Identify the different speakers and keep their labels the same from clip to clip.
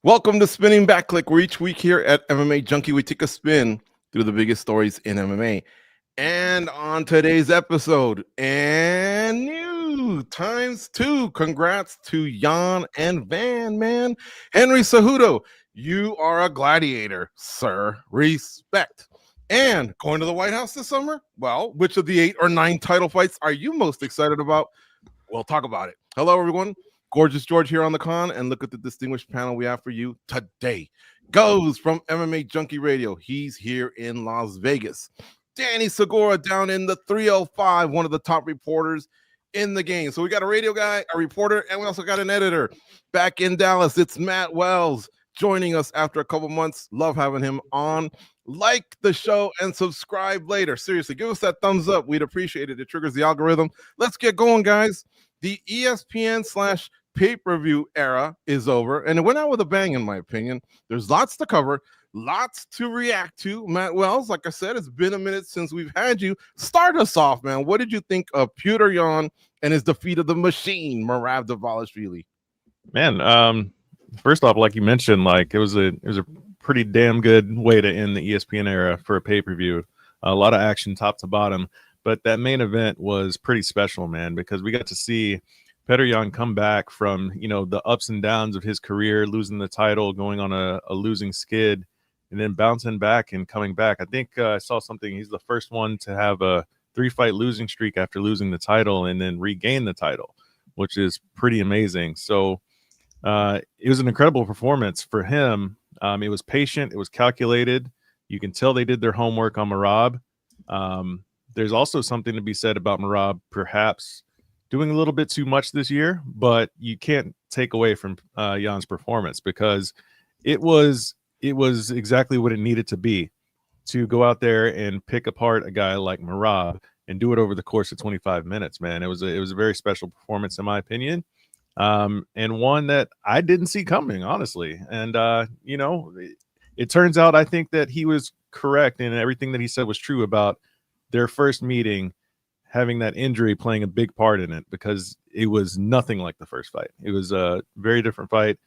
Speaker 1: Welcome to Spinning Back Clique, where each week here at MMA Junkie, we take a spin through the biggest stories in MMA. And on today's episode, and new times two, congrats to Yan and Van, man. Henry Cejudo, you are a gladiator, sir. Respect. And going to the White House this summer? Well, which of the 8 or 9 title fights are you most excited about? We'll talk about it. Hello, everyone. Gorgeous George here on the con, and look at the distinguished panel we have for you today. Goes from MMA Junkie Radio. He's here in Las Vegas. Danny Segura down in the 305, one of the top reporters in the game. So we got a radio guy, a reporter, and we also got an editor back in Dallas. It's Matt Wells joining us after a couple months. Love having him on. Like the show and subscribe later. Seriously, give us that thumbs up. We'd appreciate it. It triggers the algorithm. Let's get going, guys. The ESPN / pay-per-view era is over, and it went out with a bang, in my opinion. There's lots to cover, lots to react to. Matt Wells, like I said, it's been a minute since we've had you. Start us off, man. What did you think of Petr Yan and his defeat of the machine, Merab Dvalishvili?
Speaker 2: Man, first off, like you mentioned, like it was a pretty damn good way to end the ESPN era for a pay-per-view. A lot of action top to bottom, but that main event was pretty special, man, because we got to see Petr Yan come back from, the ups and downs of his career, losing the title, going on a losing skid, and then bouncing back and coming back. I think I saw something. He's the first one to have a 3-fight losing streak after losing the title and then regain the title, which is pretty amazing. So it was an incredible performance for him. It was patient. It was calculated. You can tell they did their homework on Merab. There's also something to be said about Merab perhaps doing a little bit too much this year, but you can't take away from Yan's performance, because it was exactly what it needed to be to go out there and pick apart a guy like Merab and do it over the course of 25 minutes, man. It was a very special performance, in my opinion, and one that I didn't see coming, honestly. And it turns out I think that he was correct, and everything that he said was true about their first meeting having that injury playing a big part in it, because it was nothing like the first fight. It was a very different fight,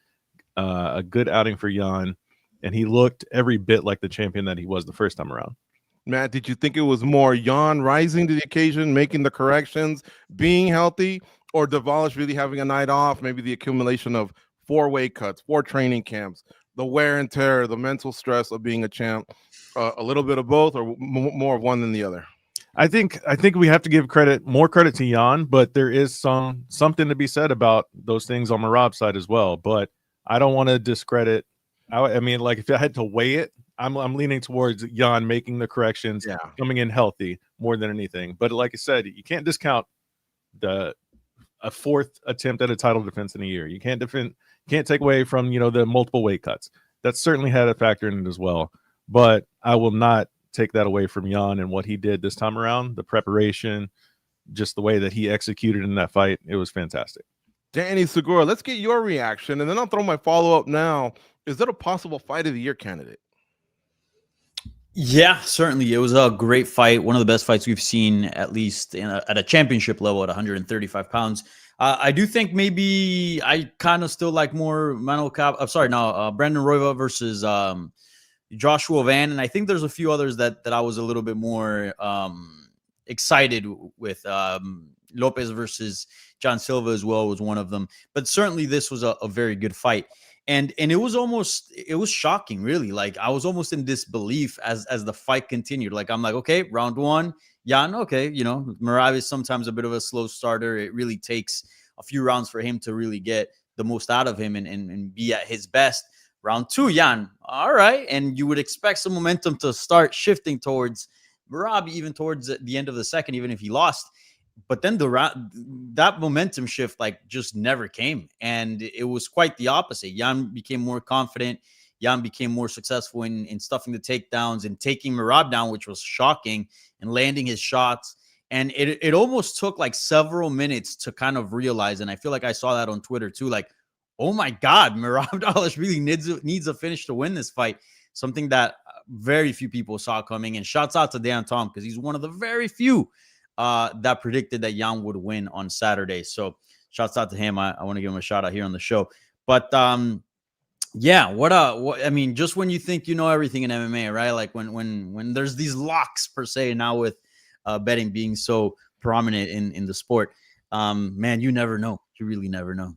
Speaker 2: a good outing for Yan, and he looked every bit like the champion that he was the first time around.
Speaker 1: Matt, did you think it was more Yan rising to the occasion, making the corrections, being healthy, or Dvalishvili having a night off, maybe the accumulation of 4 weight cuts, 4 training camps, the wear and tear, the mental stress of being a champ, a little bit of both, or more of one than the other?
Speaker 2: I think we have to give more credit to Yan, but there is something to be said about those things on Merab's side as well. But I don't want to discredit. I mean, like, if I had to weigh it, I'm leaning towards Yan making the corrections, coming in healthy more than anything. But like I said, you can't discount a 4th attempt at a title defense in a year. You can't take away from the multiple weight cuts. That certainly had a factor in it as well. But I will not take that away from Yan and what he did this time around. The preparation, just the way that he executed in that fight, it was fantastic.
Speaker 1: Danny Segura, let's get your reaction, and then I'll throw my follow-up now. Is that a possible fight of the year candidate?
Speaker 3: Yeah, certainly. It was a great fight. One of the best fights we've seen, at least at a championship level at 135 pounds. I do think maybe I kind of still like more Brandon Royva versus Joshua Van, and I think there's a few others that I was a little bit more excited with. Lopez versus John Silva as well was one of them, but certainly this was a very good fight, and it was shocking, really. Like, I was almost in disbelief as the fight continued. Like, I'm like, okay, round 1, Yan, okay, Merab is sometimes a bit of a slow starter. It really takes a few rounds for him to really get the most out of him and be at his best. Round 2, Yan, all right. And you would expect some momentum to start shifting towards Merab, even towards the end of the second, even if he lost. But then that momentum shift, like, just never came. And it was quite the opposite. Yan became more confident. Yan became more successful in stuffing the takedowns and taking Merab down, which was shocking, and landing his shots. And it almost took like several minutes to kind of realize, and I feel like I saw that on Twitter too, like, oh my God, Merab Dvalishvili needs a finish to win this fight. Something that very few people saw coming. And shouts out to Dan Tom, because he's one of the very few that predicted that Yan would win on Saturday. So shouts out to him. I want to give him a shout out here on the show. But Yeah, I mean, just when you think you know everything in MMA, right? Like when there's these locks per se now with betting being so prominent in the sport, man, you never know. You really never know.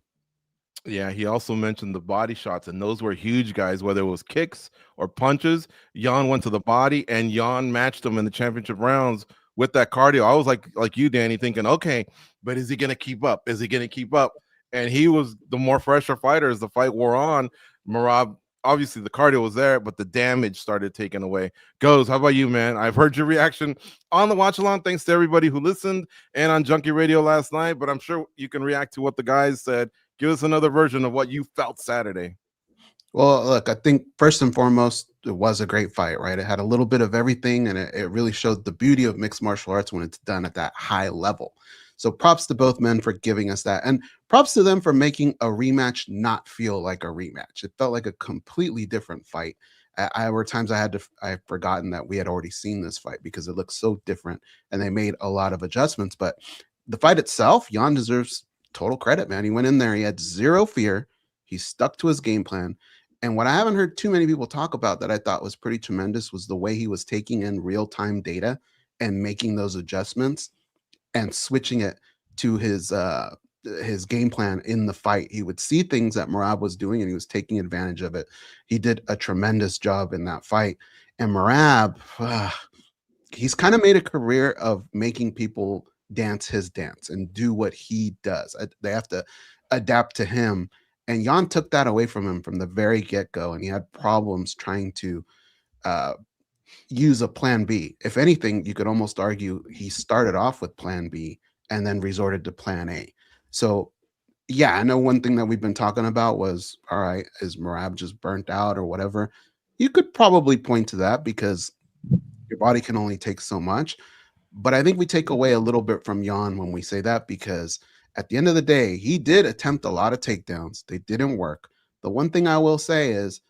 Speaker 1: Yeah, he also mentioned the body shots, and those were huge, guys. Whether it was kicks or punches, Yan went to the body, and Yan matched him in the championship rounds with that cardio. I was like you, Danny, thinking, okay, but is he going to keep up? Is he going to keep up? And he was the more fresher fighter as the fight wore on. Merab, obviously, the cardio was there, but the damage started taken away. Goes, how about you, man? I've heard your reaction on the watch along. Thanks to everybody who listened and on Junkie Radio last night, but I'm sure you can react to what the guys said. Give us another version of what you felt Saturday.
Speaker 4: Well, look, I think first and foremost, it was a great fight, right? It had a little bit of everything, and it really showed the beauty of mixed martial arts when it's done at that high level. So props to both men for giving us that. And props to them for making a rematch not feel like a rematch. It felt like a completely different fight. I were times I've forgotten that we had already seen this fight because it looked so different, and they made a lot of adjustments. But the fight itself, Yan deserves total credit, man. He went in there, he had zero fear, he stuck to his game plan. And what I haven't heard too many people talk about that I thought was pretty tremendous was the way he was taking in real-time data and making those adjustments and switching it to his game plan in the fight. He would see things that Merab was doing and he was taking advantage of it. He did a tremendous job in that fight. And Merab, he's kind of made a career of making people dance his dance and do what he does. They have to adapt to him. And Yan took that away from him from the very get-go, and he had problems trying to use a plan B. If anything, you could almost argue he started off with plan B and then resorted to plan A. So, yeah, I know one thing that we've been talking about was, all right, is Merab just burnt out or whatever? You could probably point to that because your body can only take so much. But I think we take away a little bit from Yan when we say that, because at the end of the day, he did attempt a lot of takedowns. They didn't work. The one thing I will say is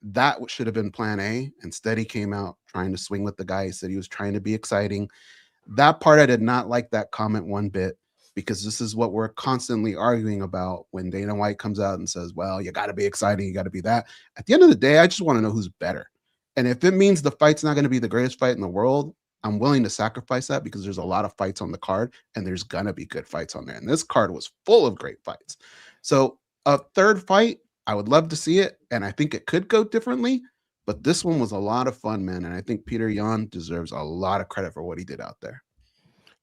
Speaker 4: that should have been plan A. Instead, he came out trying to swing with the guy. He said he was trying to be exciting. That part, I did not like that comment one bit, because this is what we're constantly arguing about when Dana White comes out and says, well, you got to be exciting. You got to be that. At the end of the day, I just want to know who's better. And if it means the fight's not going to be the greatest fight in the world, I'm willing to sacrifice that, because there's a lot of fights on the card and there's going to be good fights on there. And this card was full of great fights. So a third fight, I would love to see it. And I think it could go differently, but this one was a lot of fun, man. And I think Petr Yan deserves a lot of credit for what he did out there.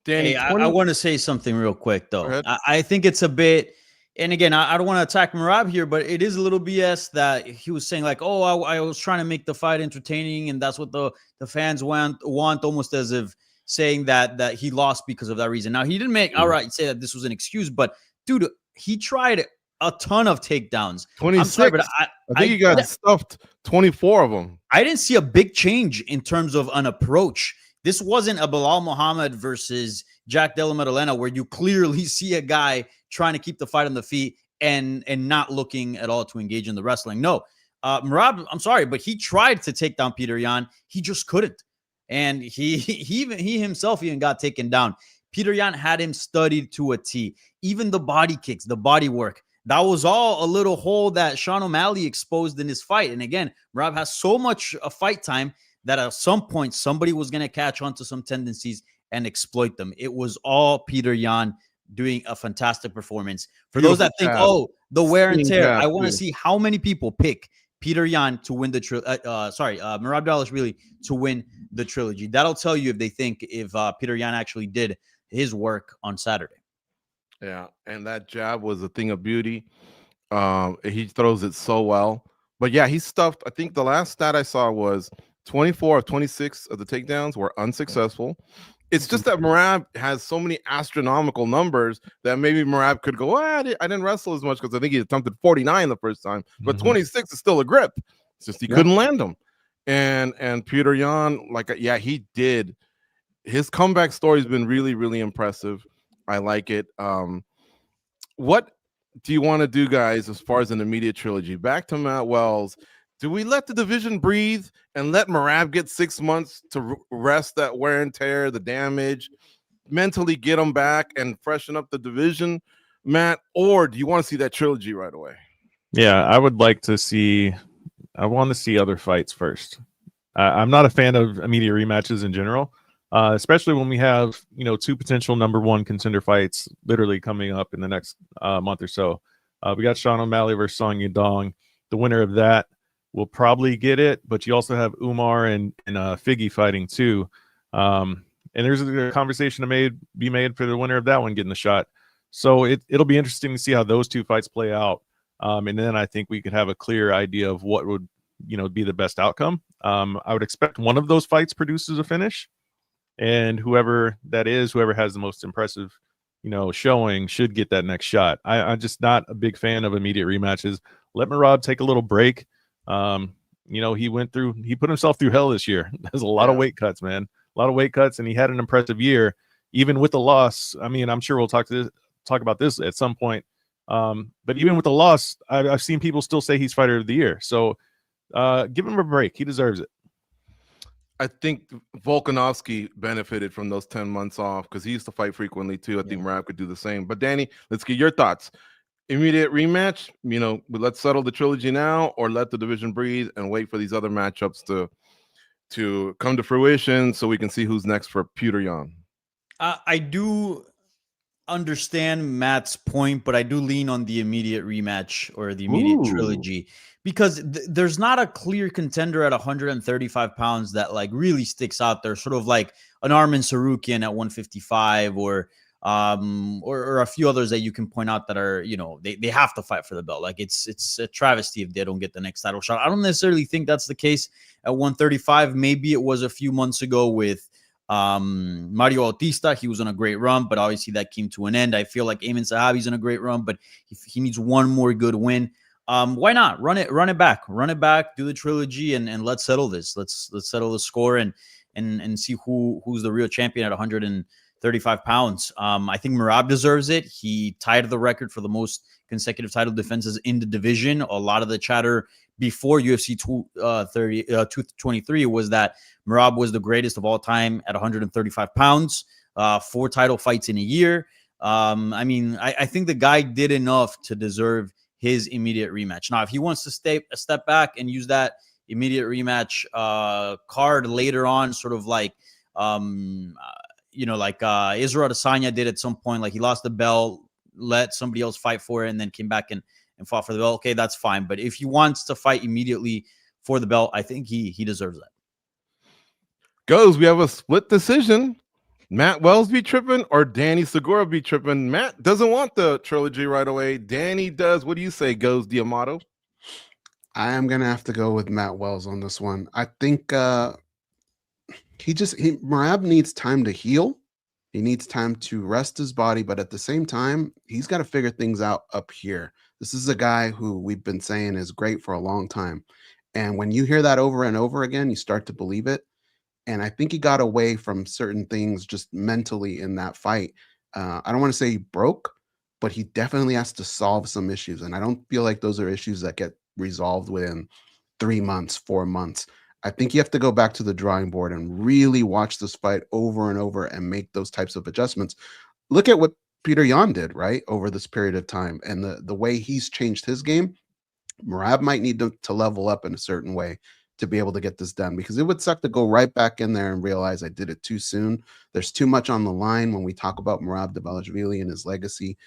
Speaker 1: Danny,
Speaker 3: hey, I want to say something real quick, though. I think it's a bit, and again, I don't want to attack Merab here, but it is a little BS that he was saying like, oh, I was trying to make the fight entertaining, and that's what the fans want, almost as if saying that he lost because of that reason. Now, he didn't make outright say that this was an excuse, but dude, he tried a ton of takedowns.
Speaker 1: 26.
Speaker 3: I'm sorry, but
Speaker 1: I think he got stuffed 24 of them.
Speaker 3: I didn't see a big change in terms of an approach. This wasn't a Bilal Muhammad versus Jack Della Maddalena where you clearly see a guy trying to keep the fight on the feet and not looking at all to engage in the wrestling. No, Merab, I'm sorry, but he tried to take down Petr Yan. He just couldn't. And he himself even got taken down. Petr Yan had him studied to a T. Even the body kicks, the body work, that was all a little hole that Sean O'Malley exposed in his fight. And again, Merab has so much fight time that at some point somebody was going to catch on to some tendencies and exploit them. It was all Petr Yan doing a fantastic performance. For those that think, oh, the wear and tear, I want to see how many people pick Petr Yan to win the Merab Dvalishvili to win the trilogy. That'll tell you if they think if Petr Yan actually did his work on Saturday.
Speaker 1: Yeah, and that jab was a thing of beauty. He throws it so well. But yeah, he stuffed. I think the last stat I saw was 24 of 26 of the takedowns were unsuccessful. It's just that Merab has so many astronomical numbers that maybe Merab could go, I didn't wrestle as much because I think he attempted 49 the first time, but 26 is still a grip. It's just he couldn't land them. And Petr Yan, yeah, he did. His comeback story has been really, really impressive. I like it. What do you want to do, guys, as far as an immediate trilogy? Back to Matt Wells. Do we let the division breathe and let Merab get 6 months to rest that wear and tear, the damage, mentally get him back and freshen up the division, Matt? Or do you want to see that trilogy right away?
Speaker 2: Yeah, I would like to see. I want to see other fights first. I'm not a fan of immediate rematches in general, especially when we have two potential #1 contender fights literally coming up in the next month or so. We got Sean O'Malley versus Song Yadong. The winner of that will probably get it, but you also have Umar and Figgy fighting too. And there's a conversation to be made for the winner of that one getting the shot. So it'll be interesting to see how those two fights play out. And then I think we could have a clear idea of what would be the best outcome. I would expect one of those fights produces a finish, and whoever has the most impressive showing should get that next shot. I'm just not a big fan of immediate rematches. Let Merab take a little break. He put himself through hell this year. There's a lot of weight cuts, man. A lot of weight cuts, and he had an impressive year, even with the loss. I mean, I'm sure we'll talk about this at some point. But even with the loss, I've seen people still say he's fighter of the year. So give him a break. He deserves it.
Speaker 1: I think Volkanovski benefited from those 10 months off because he used to fight frequently too. I think Merab could do the same. But Danny, let's get your thoughts. Immediate rematch, let's settle the trilogy now, or let the division breathe and wait for these other matchups to come to fruition so we can see who's next for Petr Yan.
Speaker 3: I do understand Matt's point, but I do lean on the immediate rematch or the immediate trilogy because there's not a clear contender at 135 pounds that like really sticks out there, sort of like an Arman Sarukian at 155 or a few others that you can point out that are, they have to fight for the belt. Like it's a travesty if they don't get the next title shot. I don't necessarily think that's the case at 135. Maybe it was a few months ago with Mario Bautista. He was on a great run, but obviously that came to an end. I feel like Ayman Sahabi's on a great run, but he needs one more good win. Why not run it back, do the trilogy and let's settle this. Let's settle the score and see who's the real champion at 135 pounds. I think Merab deserves it. He tied the record for the most consecutive title defenses in the division. A lot of the chatter before UFC 223 was that Merab was the greatest of all time at 135 pounds, 4 title fights in a year. I think the guy did enough to deserve his immediate rematch. Now, if he wants to step back and use that immediate rematch card later on, sort of like Israel Adesanya did at some point, like he lost the belt, let somebody else fight for it, and then came back and fought for the belt. Okay, that's fine. But if he wants to fight immediately for the belt, I think he deserves that.
Speaker 1: We have a split decision. Matt Wells be tripping or Danny Segura be tripping. Matt doesn't want the trilogy right away. Danny does. What do you say, D'Amato?
Speaker 4: I am going to have to go with Matt Wells on this one. I think Merab needs time to heal. He needs time to rest his body, but at the same time, he's got to figure things out up here. This is a guy who we've been saying is great for a long time. And when you hear that over and over again, you start to believe it. And I think he got away from certain things just mentally in that fight. I don't want to say he broke, but he definitely has to solve some issues. And I don't feel like those are issues that get resolved within 3 months, 4 months. I think you have to go back to the drawing board and really watch this fight over and over and make those types of adjustments. Look at what Petr Yan did, right, over this period of time. And the way he's changed his game, Merab might need to level up in a certain way to be able to get this done, because it would suck to go right back in there and realize I did it too soon. There's too much on the line when we talk about Merab Dvalishvili and his legacy.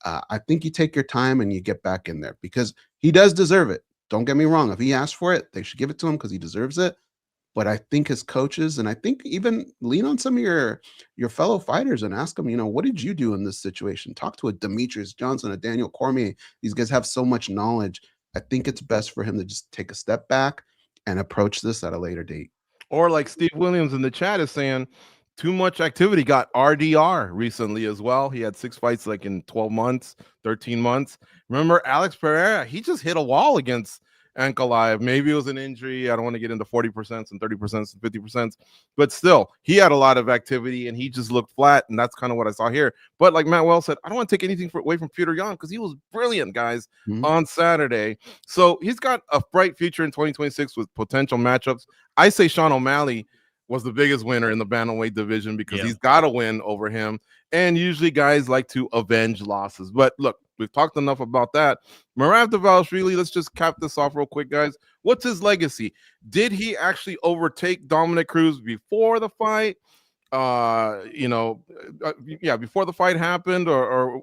Speaker 4: I think you take your time and you get back in there because he does deserve it. Don't get me wrong. If he asked for it, they should give it to him because he deserves it. But I think his coaches, and I think even lean on some of your fellow fighters and ask them, what did you do in this situation? Talk to a Demetrius Johnson, a Daniel Cormier. These guys have so much knowledge. I think it's best for him to just take a step back and approach this at a later date.
Speaker 1: Or like Steve Williams in the chat is saying, too much activity. Got RDR recently as well. He had 6 fights like in 12 months, 13 months. Remember Alex Pereira? He just hit a wall against Ankalaev. Maybe it was an injury. I don't want to get into 40% and 30% and 50%, but still, he had a lot of activity and he just looked flat. And that's kind of what I saw here. But like Matt Wells said, I don't want to take anything away from Petr Yan because he was brilliant, guys, on Saturday. So he's got a bright future in 2026 with potential matchups. I say Sean O'Malley was the biggest winner in the bantamweight division because he's got to win over him. And usually guys like to avenge losses. But look, we've talked enough about that. Merab Dvalishvili, let's just cap this off real quick, guys. What's his legacy? Did he actually overtake Dominic Cruz before the fight? Before the fight happened, or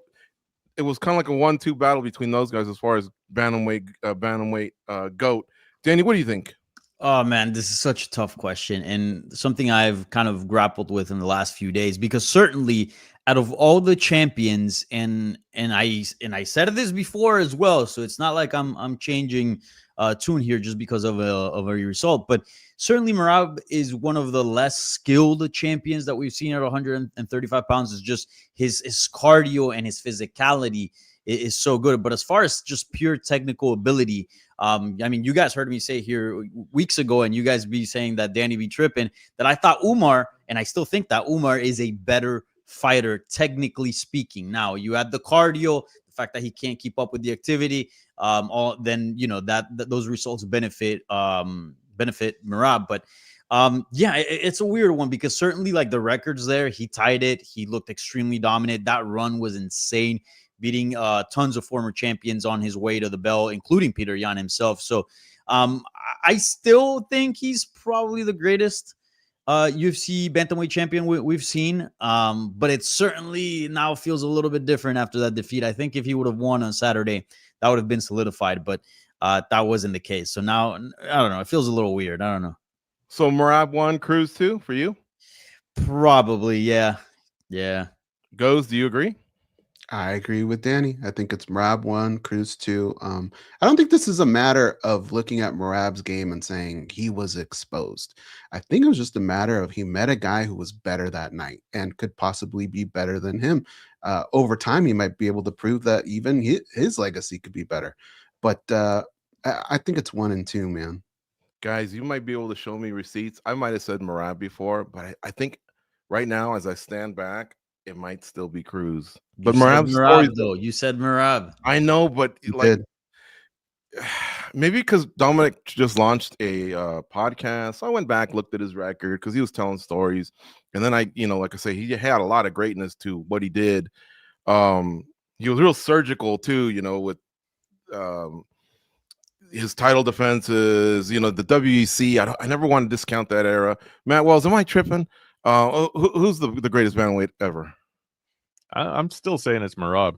Speaker 1: it was kind of like a 1-2 battle between those guys as far as bantamweight GOAT. Danny, what do you think?
Speaker 3: Oh man, this is such a tough question and something I've kind of grappled with in the last few days, because certainly out of all the champions, and I said this before as well, so it's not like I'm changing tune here just because of a result, but certainly Merab is one of the less skilled champions that we've seen at 135 pounds. Is just his cardio and his physicality is so good, but as far as just pure technical ability, I mean, you guys heard me say here weeks ago, and you guys be saying that Danny be tripping, that I thought Umar, and I still think that Umar is a better fighter, technically speaking. Now, you add the cardio, the fact that he can't keep up with the activity, then, you know, that those results benefit Merab. But it's a weird one, because certainly like the records there, he tied it. He looked extremely dominant. That run was insane, beating tons of former champions on his way to the belt, including Petr Yan himself. So I still think he's probably the greatest UFC bantamweight champion we've seen. But it certainly now feels a little bit different after that defeat. I think if he would have won on Saturday, that would have been solidified, but that wasn't the case. So now, I don't know. It feels a little weird. I don't know.
Speaker 1: So Merab won, Cruz 2 for you?
Speaker 3: Probably, yeah. Yeah.
Speaker 1: Goes, do you agree?
Speaker 4: I agree with Danny. I think it's Merab 1, Cruz 2. I don't think this is a matter of looking at Merab's game and saying he was exposed. I think it was just a matter of he met a guy who was better that night and could possibly be better than him. Over time, he might be able to prove that even his legacy could be better. But I think it's 1 and 2, man.
Speaker 1: Guys, you might be able to show me receipts. I might have said Merab before, but I think right now, as I stand back, it might still be Cruz. But Merab's story,
Speaker 3: though. You said Merab.
Speaker 1: I know, but maybe because Dominic just launched a podcast. So I went back, looked at his record because he was telling stories, and then like I say, he had a lot of greatness to what he did. He was real surgical too, with his title defenses. The WEC. I never want to discount that era. Matt Wells, am I tripping? Who's the greatest bantamweight ever?
Speaker 2: I'm still saying it's Merab.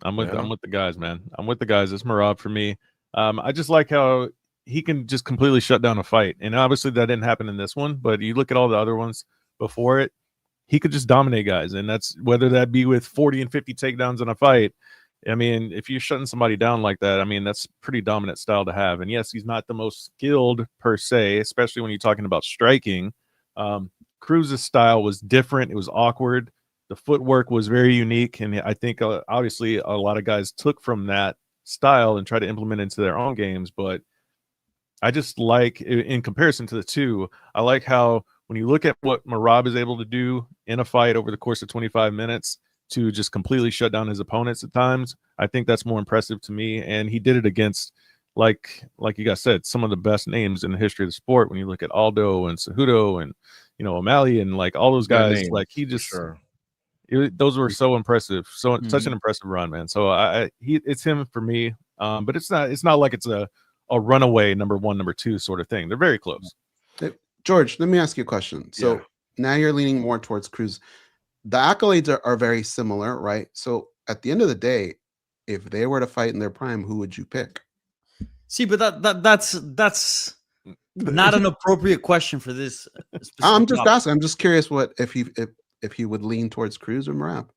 Speaker 2: I'm with the guys, man. I'm with the guys. It's Merab for me. I just like how he can just completely shut down a fight, and obviously that didn't happen in this one. But you look at all the other ones before it, he could just dominate guys, and that's whether that be with 40 and 50 takedowns in a fight. I mean, if you're shutting somebody down like that, I mean, that's pretty dominant style to have. And yes, he's not the most skilled per se, especially when you're talking about striking. Cruz's style was different. It was awkward. The footwork was very unique. And I think obviously a lot of guys took from that style and tried to implement it into their own games. But I just like, in comparison to the two, I like how when you look at what Merab is able to do in a fight over the course of 25 minutes to just completely shut down his opponents at times, I think that's more impressive to me. And he did it against, like you guys said, some of the best names in the history of the sport. When you look at Aldo and Cejudo and O'Malley and like all those guys, like he just those were so impressive, such an impressive run, man. So it's him for me. But it's not like it's a runaway number 1, number 2 sort of thing. They're very close.
Speaker 4: Hey, George, let me ask you a question. So now you're leaning more towards Cruz. The accolades are very similar, right? So at the end of the day, if they were to fight in their prime, who would you pick?
Speaker 3: See, but that's not an appropriate question for this.
Speaker 4: I'm just asking. I'm just curious what if he would lean towards Cruz or Merab.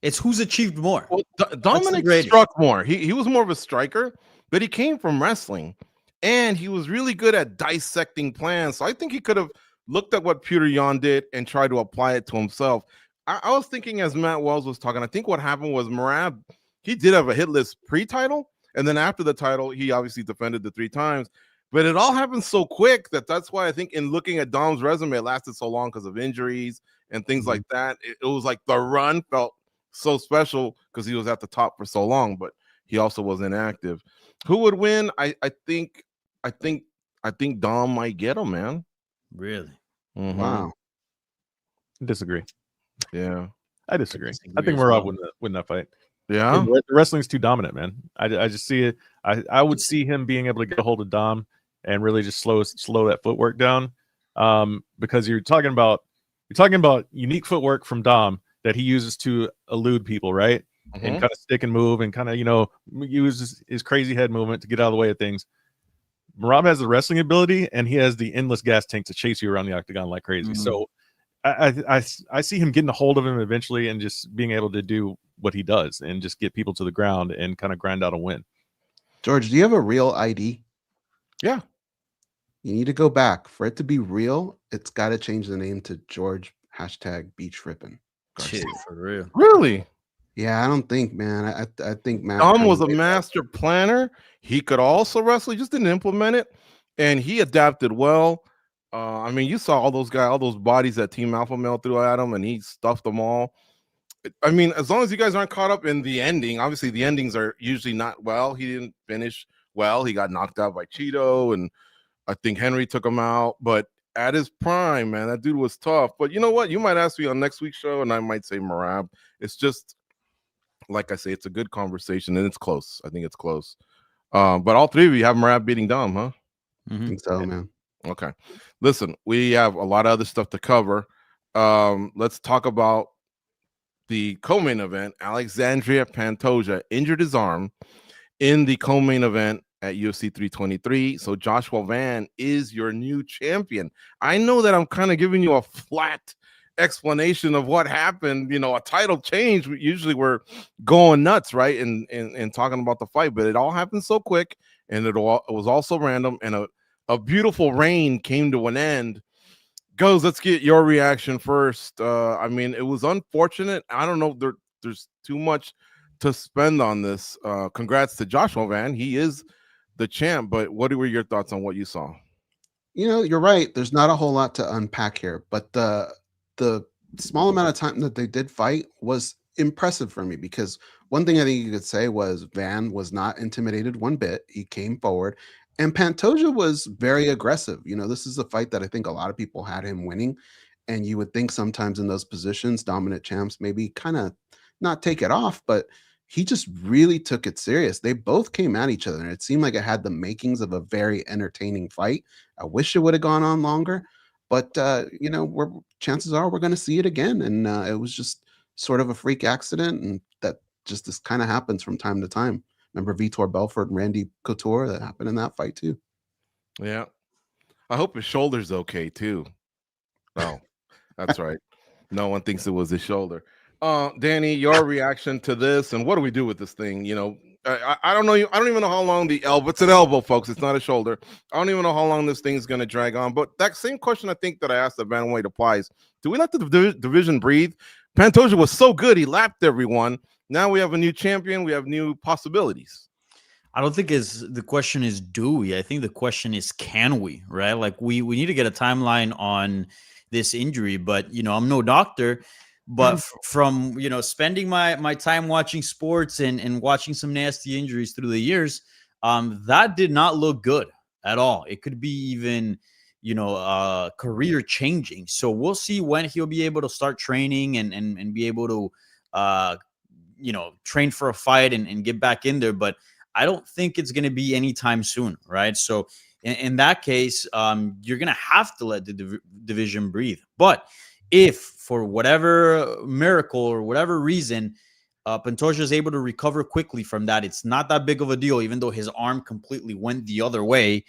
Speaker 3: It's who's achieved more.
Speaker 1: Well, Dominic struck more. He was more of a striker, but he came from wrestling, and he was really good at dissecting plans. So I think he could have looked at what Petr Yan did and tried to apply it to himself. I was thinking as Matt Wells was talking, I think what happened was Merab, he did have a hit list pre-title, and then after the title, he obviously defended the 3 times. But it all happened so quick that's why I think in looking at Dom's resume, it lasted so long because of injuries and things like that. It was like the run felt so special because he was at the top for so long, but he also was inactive. Who would win? I think Dom might get him, man.
Speaker 3: Really?
Speaker 4: Mm-hmm. Wow.
Speaker 2: Disagree.
Speaker 1: Yeah,
Speaker 2: I disagree. I think Merab win that fight.
Speaker 1: Yeah.
Speaker 2: The wrestling's too dominant, man. I just see it. I would see him being able to get a hold of Dom and really just slow that footwork down. Because you're talking about unique footwork from Dom that he uses to elude people, right? And kind of stick and move and kind of, use his crazy head movement to get out of the way of things. Merab has the wrestling ability and he has the endless gas tank to chase you around the octagon like crazy. So I see him getting a hold of him eventually and just being able to do what he does and just get people to the ground and kind of grind out a win.
Speaker 4: George, do you have a real ID?
Speaker 1: Yeah.
Speaker 4: You need to go back. For it to be real, it's got to change the name to George #BeachRippin.
Speaker 3: Shit, for real.
Speaker 1: Really?
Speaker 4: Yeah, I don't think, man. I think Matt
Speaker 1: Dom
Speaker 4: kinda
Speaker 1: was a
Speaker 4: made that.
Speaker 1: master planner. He could also wrestle. He just didn't implement it, and he adapted well. I mean, you saw all those bodies that Team Alpha Male threw at him, and he stuffed them all. I mean, as long as you guys aren't caught up in the ending, obviously the endings are usually not well. He didn't finish well. He got knocked out by Cheeto, and I think Henry took him out. But at his prime, man, that dude was tough. But you know what? You might ask me on next week's show, and I might say Merab. It's just, like I say, it's a good conversation, and it's close. I think it's close. But all three of you have Merab beating Dom, huh?
Speaker 4: I think so, man.
Speaker 1: Okay. Listen, we have a lot of other stuff to cover. Let's talk about the co-main event. Alexandria Pantoja injured his arm in the co-main event at UFC 323. So Joshua Van is your new champion. I know that I'm kind of giving you a flat explanation of what happened. A title change. Usually we're going nuts, right? And talking about the fight, but it all happened so quick, and it was also random, and a beautiful reign came to an end. Goes, let's get your reaction first. I mean, it was unfortunate. I don't know. There's too much to spend on this. Congrats to Joshua Van. He is the champ, but what were your thoughts on what you saw?
Speaker 4: You're right. There's not a whole lot to unpack here, but the small amount of time that they did fight was impressive for me, because one thing I think you could say was Van was not intimidated one bit. He came forward, and Pantoja was very aggressive. This is a fight that I think a lot of people had him winning, and you would think sometimes in those positions, dominant champs maybe kind of not take it off, but he just really took it serious. They both came at each other, and it seemed like it had the makings of a very entertaining fight. I wish it would have gone on longer, but chances are we're going to see it again. And it was just sort of a freak accident, and that just this kind of happens from time to time. Remember Vitor Belfort and Randy Couture? That happened in that fight too.
Speaker 1: Yeah. I hope his shoulder's okay too. Oh, that's right. No one thinks it was his shoulder. Danny, your reaction to this, and what do we do with this thing? I don't know. I don't even know how long the elbow. It's an elbow, folks. It's not a shoulder. I don't even know how long this thing's going to drag on. But that same question, I think, that I asked of bantamweight applies. Do we let the division breathe? Pantoja was so good; he lapped everyone. Now we have a new champion. We have new possibilities.
Speaker 3: I don't think the question is do we. I think the question is can we, right? Like we need to get a timeline on this injury. But I'm no doctor. But from spending my time watching sports and watching some nasty injuries through the years, that did not look good at all. It could be even career changing. So we'll see when he'll be able to start training and be able to train for a fight and get back in there. But I don't think it's going to be anytime soon, right? So in that case, you're going to have to let the division breathe. But if for whatever miracle or whatever reason, Pantoja is able to recover quickly from that, it's not that big of a deal, even though his arm completely went the other way.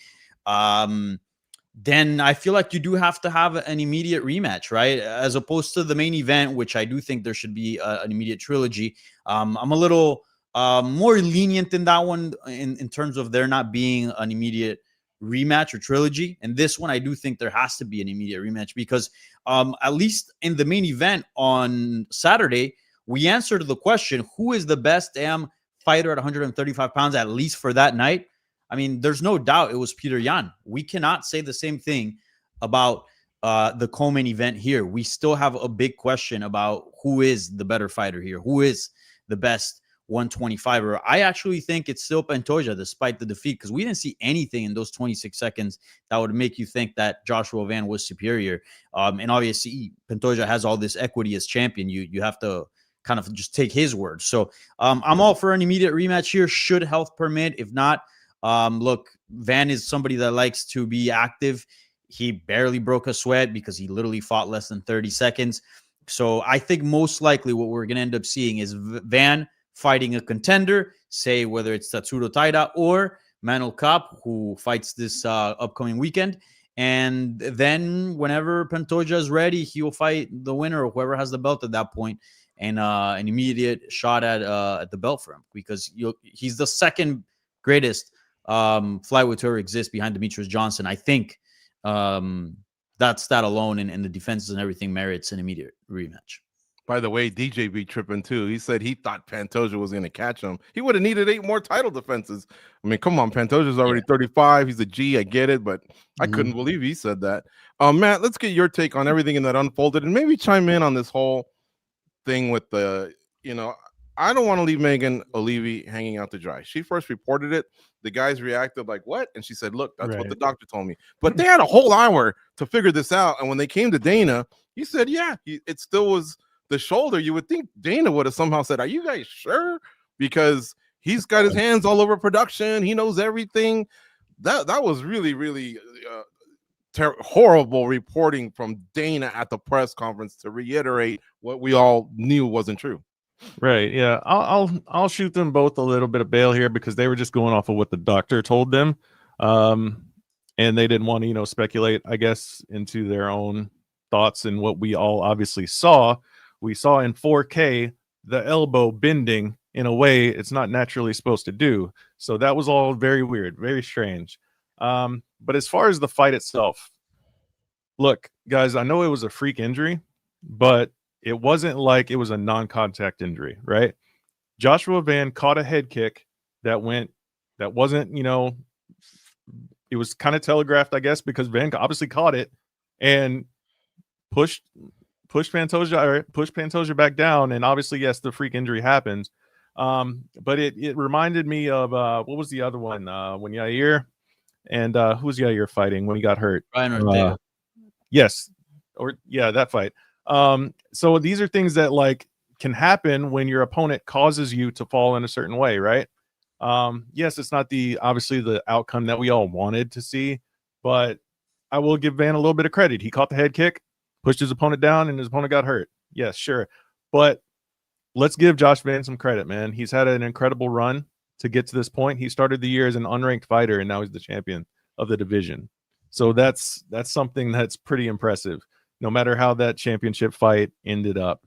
Speaker 3: Then I feel like you do have to have an immediate rematch, right? As opposed to the main event, which I do think there should be an immediate trilogy. I'm a little more lenient in that one in terms of there not being an immediate rematch or trilogy. And this one, I do think there has to be an immediate rematch because at least in the main event on Saturday, we answered the question, who is the best damn fighter at 135 pounds, at least for that night? I mean, there's no doubt it was Petr Yan. We cannot say the same thing about the co-main event here. We still have a big question about who is the better fighter here, who is the best 125er. I actually think it's still Pantoja, despite the defeat, because we didn't see anything in those 26 seconds that would make you think that Joshua Van was superior. And obviously, Pantoja has all this equity as champion. You have to kind of just take his word. So I'm all for an immediate rematch here, should health permit. If not, look, Van is somebody that likes to be active. He barely broke a sweat because he literally fought less than 30 seconds. So I think most likely what we're going to end up seeing is Van fighting a contender, say whether it's Tatsuro Taira or Manuel Kape, who fights this upcoming weekend. And then whenever Pantoja is ready, he'll fight the winner or whoever has the belt at that point, and an immediate shot at the belt for him, because he's the second greatest flyweight to ever exist behind Demetrius Johnson. I think that stat alone and the defenses and everything merits an immediate rematch.
Speaker 1: By the way, DJ be tripping too. He said he thought Pantoja was going to catch him. He would have needed 8 more title defenses. I mean, come on, Pantoja's already 35. He's a G. I get it, but I couldn't believe he said that. Matt, let's get your take on everything that unfolded, and maybe chime in on this whole thing with the, I don't want to leave Megan Olivi hanging out to dry. She first reported it. The guys reacted like, what? And she said, look, that's what the doctor told me. But they had a whole hour to figure this out. And when they came to Dana, he said, yeah, it still was the shoulder. You would think Dana would have somehow said, are you guys sure? Because he's got his hands all over production. He knows everything. That was really, really horrible reporting from Dana at the press conference to reiterate what we all knew wasn't true.
Speaker 2: Right. Yeah. I'll shoot them both a little bit of bail here, because they were just going off of what the doctor told them. And they didn't want to, speculate, I guess, into their own thoughts. And what we all obviously saw, we saw in 4K the elbow bending in a way it's not naturally supposed to do. So that was all very weird, very strange. But as far as the fight itself, look, guys, I know it was a freak injury, but it wasn't like it was a non-contact injury, right? Joshua Van caught a head kick that wasn't, it was kind of telegraphed, I guess, because Van obviously caught it and pushed Pantoja back down. And obviously, yes, the freak injury happens. But it reminded me of what was the other one? When Yair and who was Yair fighting when he got hurt?
Speaker 3: Ryan Ortega.
Speaker 2: Yes. That fight. So these are things that can happen when your opponent causes you to fall in a certain way, right? Yes, it's not obviously the outcome that we all wanted to see, but I will give Van a little bit of credit. He caught the head kick, pushed his opponent down, and his opponent got hurt. Yes, sure. But let's give Josh Van some credit, man. He's had an incredible run to get to this point. He started the year as an unranked fighter, and now he's the champion of the division. So that's something that's pretty impressive. No matter how that championship fight ended up,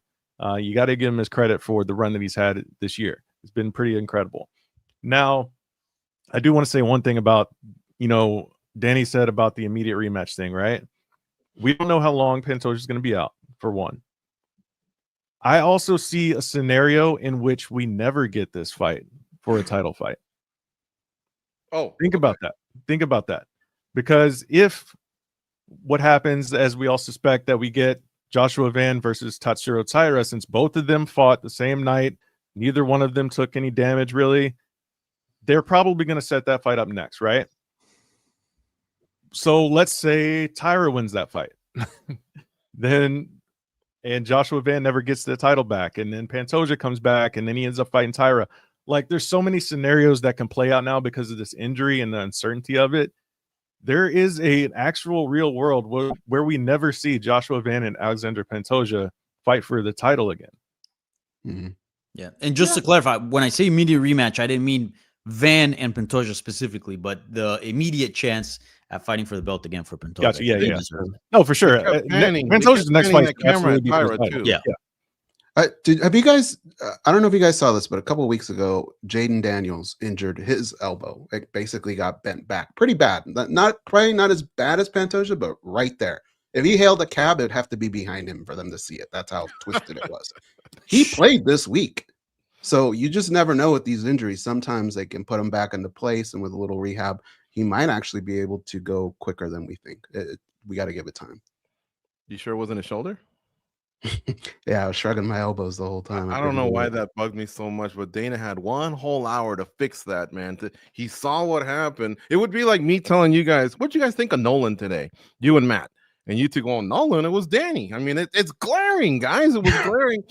Speaker 2: you got to give him his credit for the run that he's had this year. It's been pretty incredible. Now, I do want to say one thing about, Danny said about the immediate rematch thing, right? We don't know how long Pantoja is going to be out, for one. I also see a scenario in which we never get this fight for a title fight.
Speaker 1: Oh,
Speaker 2: think about that. Think about that. Because if what happens, as we all suspect, that we get Joshua Van versus Tatsuro Taira, since both of them fought the same night, neither one of them took any damage, really, they're probably going to set that fight up next, right? So let's say Taira wins that fight. And Joshua Van never gets the title back, and then Pantoja comes back, and then he ends up fighting Taira. There's so many scenarios that can play out now because of this injury and the uncertainty of it. There is an actual real world where we never see Joshua Van and Alexander Pantoja fight for the title again.
Speaker 4: Mm-hmm.
Speaker 3: Yeah. And just to clarify, when I say immediate rematch, I didn't mean Van and Pantoja specifically, but the immediate chance at fighting for the belt again for Pantoja.
Speaker 2: Gotcha. Yeah. No, for sure. Pantoja's next fight.
Speaker 3: Yeah.
Speaker 4: Have you guys? I don't know if you guys saw this, but a couple of weeks ago, Jaden Daniels injured his elbow. It basically got bent back, pretty bad. Probably not as bad as Pantoja, but right there. If he hailed a cab, it'd have to be behind him for them to see it. That's how twisted it was. He played this week, so you just never know with these injuries. Sometimes they can put him back into place, and with a little rehab, he might actually be able to go quicker than we think. We got to give it time.
Speaker 1: You sure it wasn't a shoulder?
Speaker 4: Yeah, I was shrugging my elbows the whole time.
Speaker 1: I don't know why that bugged me so much, but Dana had one whole hour to fix that, man. He saw what happened. It would be like me telling you guys, what you guys think of Nolan today? You and Matt. And you two go, Nolan, it was Danny. I mean, it's glaring, guys. It was glaring.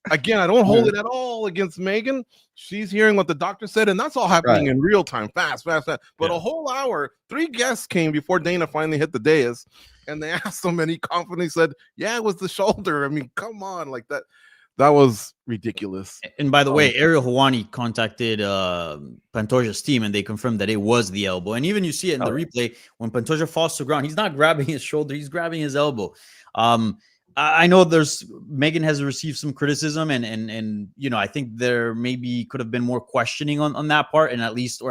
Speaker 1: Again, I don't hold it at all against Megan. She's hearing what the doctor said, and that's all happening
Speaker 3: Right.
Speaker 1: in real time, fast. But
Speaker 3: Yeah.
Speaker 1: a whole hour, 3 guests came before Dana finally hit the dais, and they asked him, and he confidently said, "Yeah, it was the shoulder." I mean, come on, like that. That was ridiculous.
Speaker 3: And by the way, Ariel Helwani contacted Pantoja's team, and they confirmed that it was the elbow. And even you see it in the replay when Pantoja falls to the ground, he's not grabbing his shoulder; he's grabbing his elbow. I know Megan has received some criticism, and you know, I think there maybe could have been more questioning on that part, and at least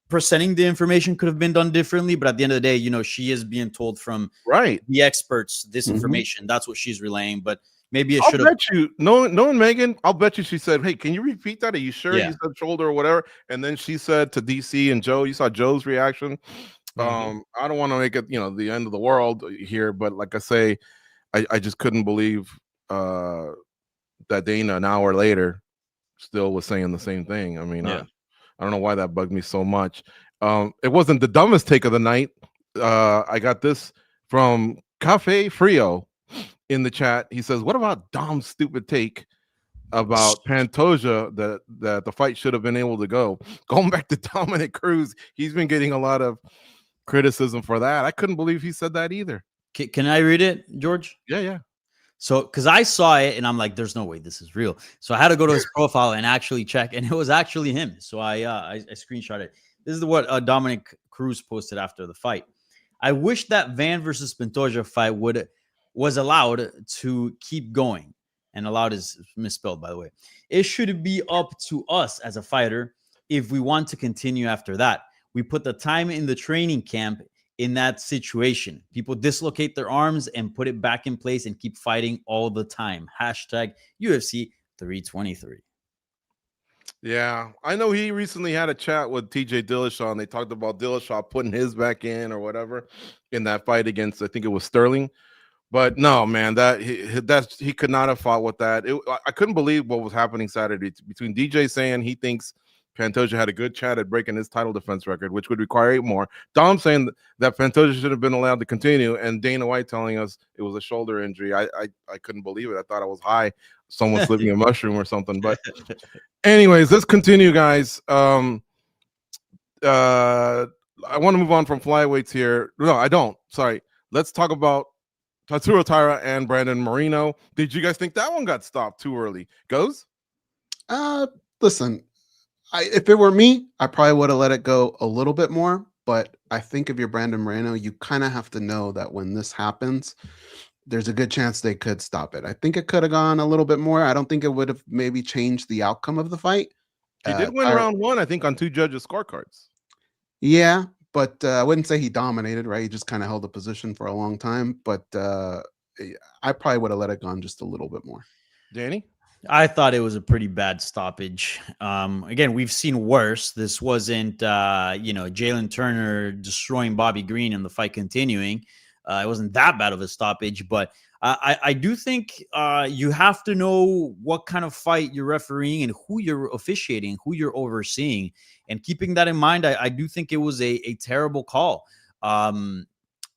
Speaker 3: presenting the information could have been done differently. But at the end of the day, you know, she is being told from the experts this information. That's what she's relaying. But maybe it should have.
Speaker 1: I'll bet you, knowing Megan, I'll bet you she said, "Hey, can you repeat that? Are you sure you said shoulder or whatever?" And then she said to DC and Joe, you saw Joe's reaction. I don't want to make it, you know, the end of the world here, but like I say, I just couldn't believe that Dana an hour later still was saying the same thing. I mean, I don't know why that bugged me so much. It wasn't the dumbest take of the night. I got this from Cafe Frio in the chat. He says, "What about Dom's stupid take about Pantoja that the fight should have been able to go?" Going back to Dominic Cruz, he's been getting a lot of criticism for that. I couldn't believe he said that either.
Speaker 3: Can I read it, George?
Speaker 1: Yeah.
Speaker 3: So, because I saw it and I'm like, there's no way this is real. So I had to go to his profile and actually check, and it was actually him. So I screenshot it. This is what Dominic Cruz posted after the fight. "I wish that Van versus Pantoja fight was allowed to keep going." And allowed is misspelled, by the way. "It should be up to us as a fighter if we want to continue after that. We put the time in the training camp in that situation. People dislocate their arms and put it back in place and keep fighting all the time. Hashtag UFC 323.
Speaker 1: Yeah, I know he recently had a chat with TJ Dillashaw, and they talked about Dillashaw putting his back in or whatever in that fight against, I think it was Sterling. But no, man, he could not have fought with that. I couldn't believe what was happening Saturday between DJ saying he thinks Pantoja had a good shot at breaking his title defense record, which would require 8 more. Dom saying that Pantoja should have been allowed to continue, and Dana White telling us it was a shoulder injury. I couldn't believe it. I thought I was high. Someone slipping a mushroom or something. But anyways, let's continue, guys. I want to move on from flyweights here. No, I don't. Sorry. Let's talk about Tatsuro Taira and Brandon Moreno. Did you guys think that one got stopped too early? Goes?
Speaker 4: Listen, if it were me, I probably would have let it go a little bit more. But I think if you're Brandon Moreno, you kind of have to know that when this happens, there's a good chance they could stop it. I think it could have gone a little bit more. I don't think it would have maybe changed the outcome of the fight.
Speaker 1: He did win round 1, I think, on 2 judges' scorecards.
Speaker 4: Yeah, but I wouldn't say he dominated, right? He just kind of held the position for a long time. But I probably would have let it go just a little bit more.
Speaker 1: Danny?
Speaker 3: I thought it was a pretty bad stoppage. Again, we've seen worse. This wasn't, Jalen Turner destroying Bobby Green and the fight continuing. It wasn't that bad of a stoppage, but I do think you have to know what kind of fight you're refereeing and who you're officiating, who you're overseeing. And keeping that in mind, I do think it was a terrible call.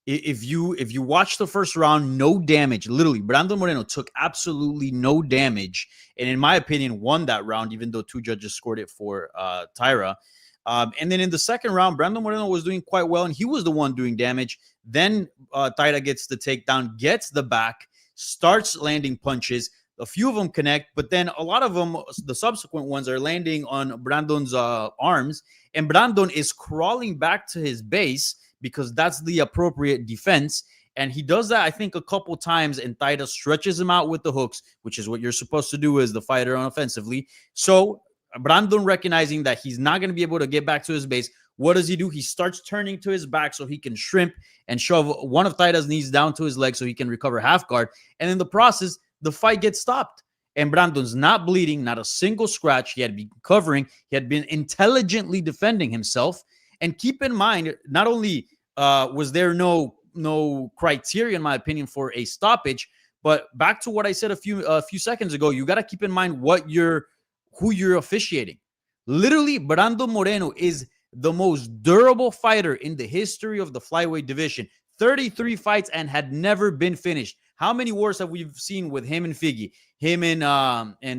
Speaker 3: If you watch the first round, no damage. Literally, Brandon Moreno took absolutely no damage, and in my opinion, won that round, even though 2 judges scored it for Taira. And then in the second round, Brandon Moreno was doing quite well, and he was the one doing damage. Then Taira gets the takedown, gets the back, starts landing punches. A few of them connect, but then a lot of them, the subsequent ones, are landing on Brandon's arms, and Brandon is crawling back to his base because that's the appropriate defense. And he does that, I think, a couple times, and Taira stretches him out with the hooks, which is what you're supposed to do as the fighter offensively. So Brandon, recognizing that he's not going to be able to get back to his base, what does he do? He starts turning to his back so he can shrimp and shove one of Taira's knees down to his leg so he can recover half guard. And in the process, the fight gets stopped. And Brandon's not bleeding, not a single scratch. He had been covering. He had been intelligently defending himself. And keep in mind, not only was there no criteria, in my opinion, for a stoppage, but back to what I said a few seconds ago, you got to keep in mind who you're officiating. Literally, Brandon Moreno is the most durable fighter in the history of the flyweight division. 33 fights and had never been finished. How many wars have we seen with him and Figgy, him and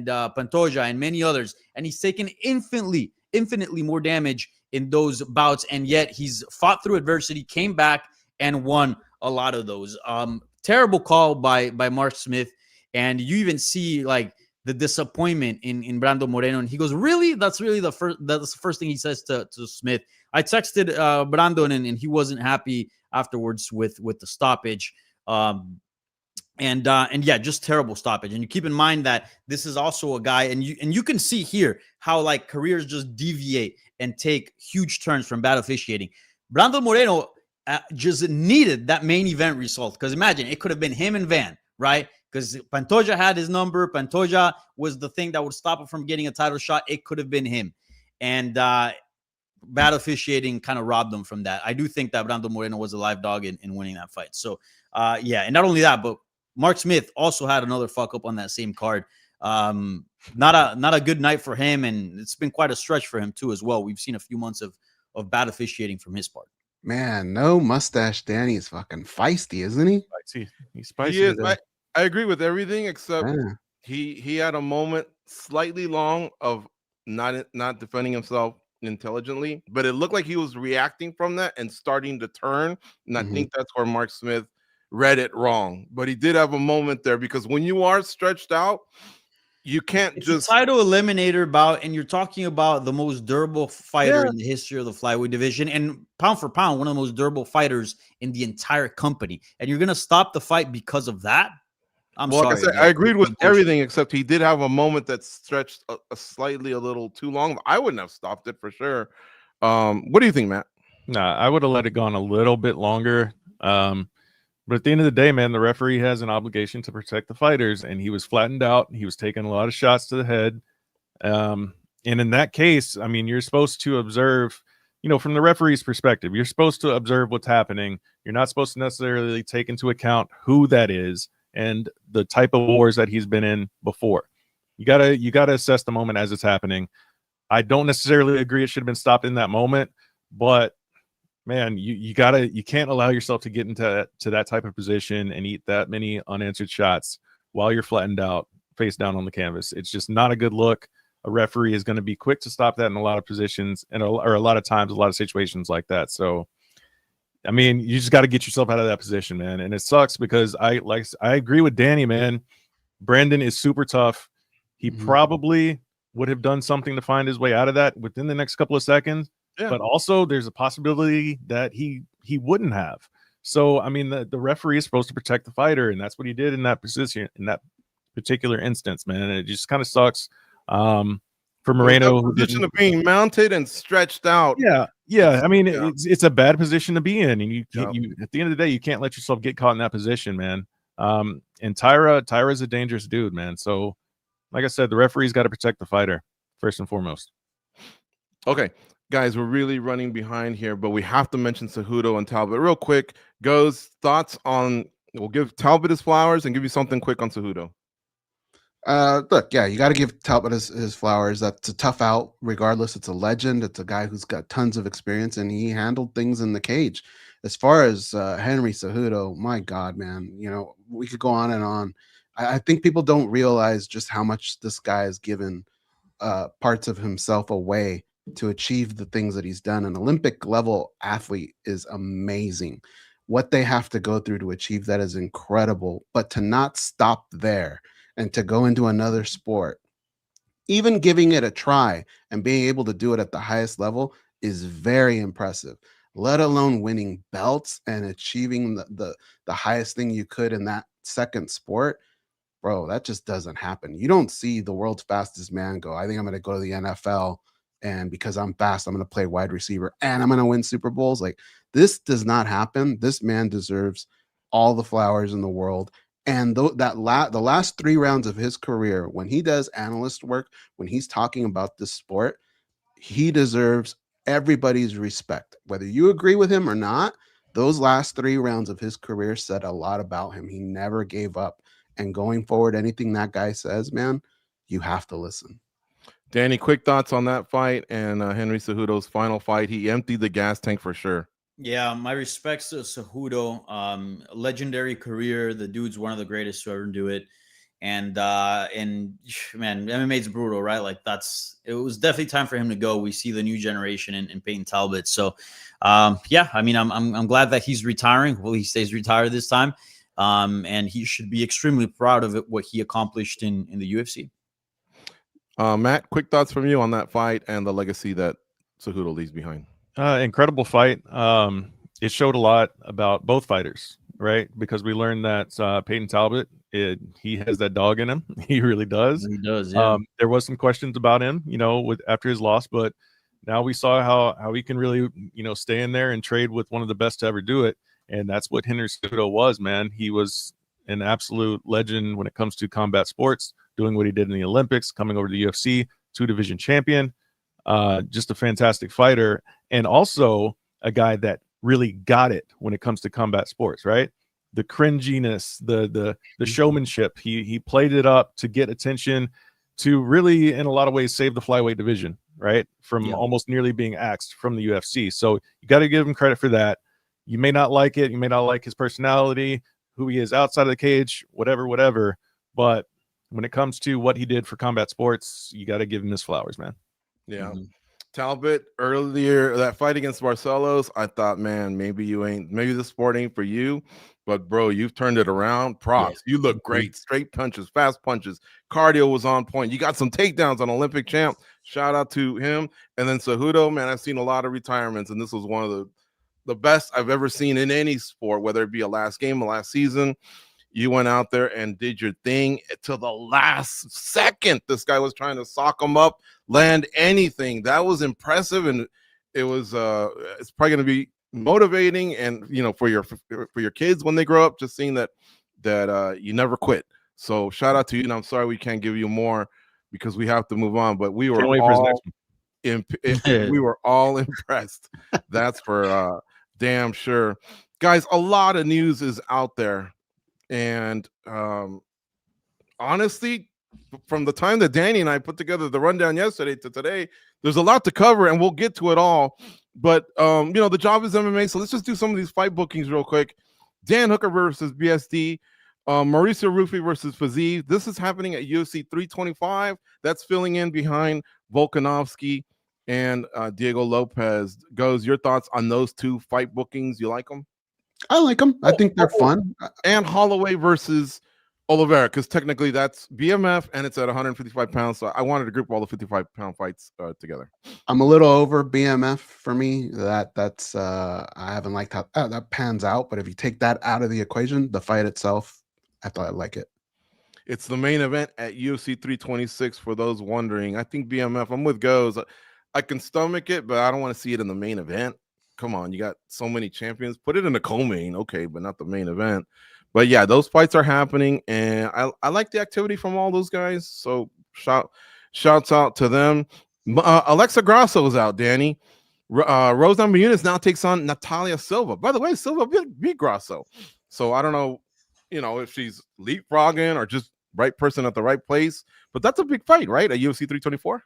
Speaker 3: Pantoja and many others? And he's taken infinitely more damage in those bouts, and yet he's fought through adversity, came back, and won a lot of those. Terrible call by Mark Smith, and you even see like the disappointment in Brando Moreno, and he goes, "Really? That's the first thing he says to Smith." I texted Brandon, and he wasn't happy afterwards with the stoppage. And yeah, just terrible stoppage. And you keep in mind that this is also a guy, and you can see here how like careers just deviate and take huge turns from bad officiating. Brando Moreno just needed that main event result, because imagine it could have been him and Van, right? Because Pantoja had his number. Pantoja was the thing that would stop him from getting a title shot. It could have been him, and bad officiating kind of robbed them from that. I do think that Brando Moreno was a live dog in winning that fight. So yeah, and not only that, but Mark Smith also had another fuck up on that same card. Not a good night for him, and it's been quite a stretch for him too as well. We've seen a few months of bad officiating from his part.
Speaker 4: Man, no mustache Danny is fucking feisty, isn't he?
Speaker 2: Spicy. He's spicy.
Speaker 1: He is. I agree with everything except
Speaker 4: Yeah.
Speaker 1: he had a moment slightly long of not defending himself intelligently, but it looked like he was reacting from that and starting to turn. And I think that's where Mark Smith read it wrong. But he did have a moment there, because when you are stretched out, you can't
Speaker 3: it's
Speaker 1: just
Speaker 3: a title eliminator bout, and you're talking about the most durable fighter in the history of the flyweight division, and pound for pound, one of the most durable fighters in the entire company. And you're gonna stop the fight because of that? I'm sorry.
Speaker 1: Like I said, I agreed with everything except he did have a moment that stretched a little too long. I wouldn't have stopped it for sure. What do you think, Matt?
Speaker 2: Nah, I would have let it go on a little bit longer. But at the end of the day, man, the referee has an obligation to protect the fighters, and he was flattened out. He was taking a lot of shots to the head. And in that case, I mean, you're supposed to observe, from the referee's perspective, you're supposed to observe what's happening. You're not supposed to necessarily take into account who that is and the type of wars that he's been in before. You gotta assess the moment as it's happening. I don't necessarily agree it should have been stopped in that moment, but man, you can't allow yourself to get into that type of position and eat that many unanswered shots while you're flattened out, face down on the canvas. It's just not a good look. A referee is going to be quick to stop that in a lot of positions or a lot of times, a lot of situations like that. So, I mean, you just got to get yourself out of that position, man. And it sucks because I agree with Danny, man. Brandon is super tough. He probably would have done something to find his way out of that within the next couple of seconds. Yeah. But also there's a possibility that he wouldn't have. So, I mean, the referee is supposed to protect the fighter, and that's what he did in that position, in that particular instance, man. And it just kind of sucks for Moreno.
Speaker 1: The position of being mounted and stretched out.
Speaker 2: Yeah. I mean, it's a bad position to be in, and you at the end of the day, you can't let yourself get caught in that position, man. And Tyra's a dangerous dude, man. So, like I said, the referee's got to protect the fighter first and foremost.
Speaker 1: Okay. Guys, we're really running behind here, but we have to mention Cejudo and Talbot real quick. Goes, thoughts on, we'll give Talbot his flowers and give you something quick on Cejudo.
Speaker 4: Look, yeah, you got to give Talbot his flowers. That's a tough out regardless. It's a legend. It's a guy who's got tons of experience, and he handled things in the cage. As far as Henry Cejudo, my God, man, we could go on and on. I think people don't realize just how much this guy has given parts of himself away to achieve the things that he's done. An Olympic level athlete is amazing. What they have to go through to achieve that is incredible, but to not stop there and to go into another sport, even giving it a try and being able to do it at the highest level is very impressive, let alone winning belts and achieving the highest thing you could in that second sport. Bro, that just doesn't happen. You don't see the world's fastest man go, I think I'm going to go to the NFL, and because I'm fast, I'm going to play wide receiver and I'm going to win Super Bowls. Like, this does not happen. This man deserves all the flowers in the world. And the last 3 rounds of his career, when he does analyst work, when he's talking about this sport, he deserves everybody's respect. Whether you agree with him or not, those last 3 rounds of his career said a lot about him. He never gave up. And going forward, anything that guy says, man, you have to listen.
Speaker 1: Danny, quick thoughts on that fight and Henry Cejudo's final fight. He emptied the gas tank for sure.
Speaker 3: Yeah, my respects to Cejudo. Legendary career. The dude's one of the greatest to ever do it. And man, MMA is brutal, right? Like it was definitely time for him to go. We see the new generation in Peyton Talbot. So yeah, I mean, I'm glad that he's retiring. Well, he stays retired this time. And he should be extremely proud of it, what he accomplished in the UFC.
Speaker 1: Matt, quick thoughts from you on that fight and the legacy that Cejudo leaves behind.
Speaker 2: Incredible fight. It showed a lot about both fighters, right? Because we learned that Peyton Talbot, he has that dog in him. He really does.
Speaker 3: He does. Yeah.
Speaker 2: There was some questions about him, after his loss, but now we saw how he can really, stay in there and trade with one of the best to ever do it. And that's what Henry Cejudo was, man. He was an absolute legend when it comes to combat sports, doing what he did in the Olympics, coming over to the UFC, 2-division champion. Just a fantastic fighter, and also a guy that really got it when it comes to combat sports, right? The cringiness, the showmanship. He played it up to get attention, to really, in a lot of ways, save the flyweight division, right? From almost nearly being axed from the UFC. So you got to give him credit for that. You may not like it. You may not like his personality, who he is outside of the cage, whatever. But when it comes to what he did for combat sports, you got to give him his flowers, man.
Speaker 1: Yeah. Talbot, earlier, that fight against Barcelos, I thought, man, maybe the sport ain't for you. But, bro, you've turned it around. Props. Yeah. You look great. Straight punches, fast punches. Cardio was on point. You got some takedowns on Olympic champ. Shout out to him. And then Cejudo, man, I've seen a lot of retirements, and this was one of the best I've ever seen in any sport, whether it be a last game, a last season. You went out there and did your thing to the last second. This guy was trying to sock him up, land anything. That was impressive, and it was it's probably going to be motivating, and for your kids when they grow up, just seeing that you never quit. So shout out to you, and I'm sorry we can't give you more because we have to move on. But we were we were all impressed. That's for damn sure, guys. A lot of news is out there. And honestly, from the time that Danny and I put together the rundown yesterday to today, there's a lot to cover, and we'll get to it all. But the job is MMA, so let's just do some of these fight bookings real quick. Dan Hooker versus BSD, Mauricio Rufy versus Fiziev. This is happening at UFC 325. That's filling in behind Volkanovski and Diego Lopez. Goes, your thoughts on those two fight bookings? You like them?
Speaker 4: I like them. I think they're fun.
Speaker 1: And Holloway versus Oliveira, because technically that's BMF and it's at 155 pounds. So I wanted to group all the 55-pound fights together.
Speaker 4: I'm a little over BMF for me. That's I haven't liked how that pans out. But if you take that out of the equation, the fight itself, I thought I'd like it.
Speaker 1: It's the main event at UFC 326 for those wondering. I think BMF, I'm with Goes. I can stomach it, but I don't want to see it in the main event. Come on, you got so many champions. Put it in the co-main, okay, but not the main event. But yeah, those fights are happening, and I like the activity from all those guys. So shouts out to them. Alexa Grasso is out, Danny. Rose Namajunas now takes on Natalia Silva. By the way, Silva beat Grasso. So I don't know, if she's leapfrogging or just right person at the right place. But that's a big fight, right? At UFC 324.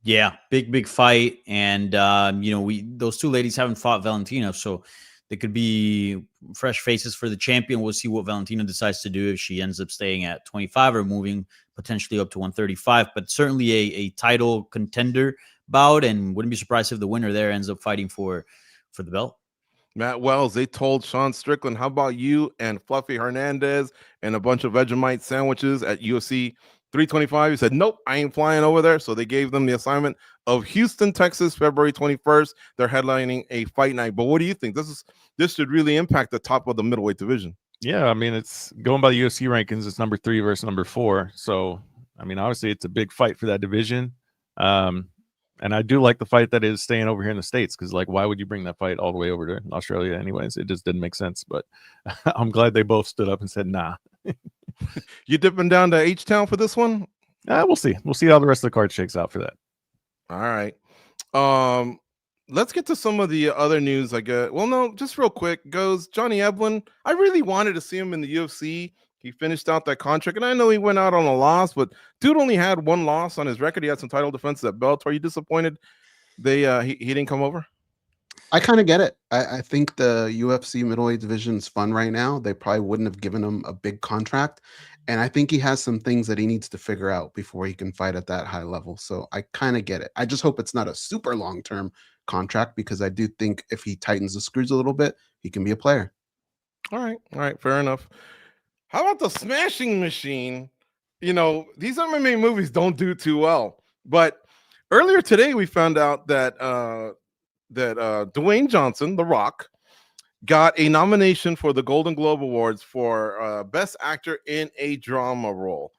Speaker 3: Yeah, big fight, and those two ladies haven't fought Valentina, so they could be fresh faces for the champion. We'll see what Valentina decides to do, if she ends up staying at 25 or moving potentially up to 135. But certainly a title contender bout, and wouldn't be surprised if the winner there ends up fighting for the belt.
Speaker 1: Matt Wells, they told Sean Strickland, how about you and Fluffy Hernandez and a bunch of Vegemite sandwiches at UFC 325? He said, nope, I ain't flying over there. So they gave them the assignment of Houston, Texas, February 21st. They're headlining a fight night. But what do you think? This should really impact the top of the middleweight division.
Speaker 2: Yeah, I mean, it's going by the UFC rankings. It's number 3 versus number 4. So, I mean, obviously, it's a big fight for that division. And I do like the fight that is staying over here in the States, because, like, why would you bring that fight all the way over to Australia anyways? It just didn't make sense. But I'm glad they both stood up and said, nah.
Speaker 1: You dipping down to H-Town for this one?
Speaker 2: We'll see. We'll see how the rest of the card shakes out for that.
Speaker 1: All right. Let's get to some of the other news, I guess. Well, no, just real quick. Goes Johnny Eblen. I really wanted to see him in the UFC. He finished out that contract, and I know he went out on a loss, but dude only had one loss on his record. He had some title defenses at Bellator. Are you disappointed he didn't come over?
Speaker 4: I kind of get it. I think the UFC middleweight division is fun right now. They probably wouldn't have given him a big contract. And I think he has some things that he needs to figure out before he can fight at that high level. So I kind of get it. I just hope it's not a super long-term contract because I do think if he tightens the screws a little bit, he can be a player.
Speaker 1: All right, fair enough. How about the Smashing Machine? You know, these MMA movies don't do too well. But earlier today, we found out that Dwayne Johnson, The Rock, got a nomination for the Golden Globe Awards for Best Actor in a Drama Role.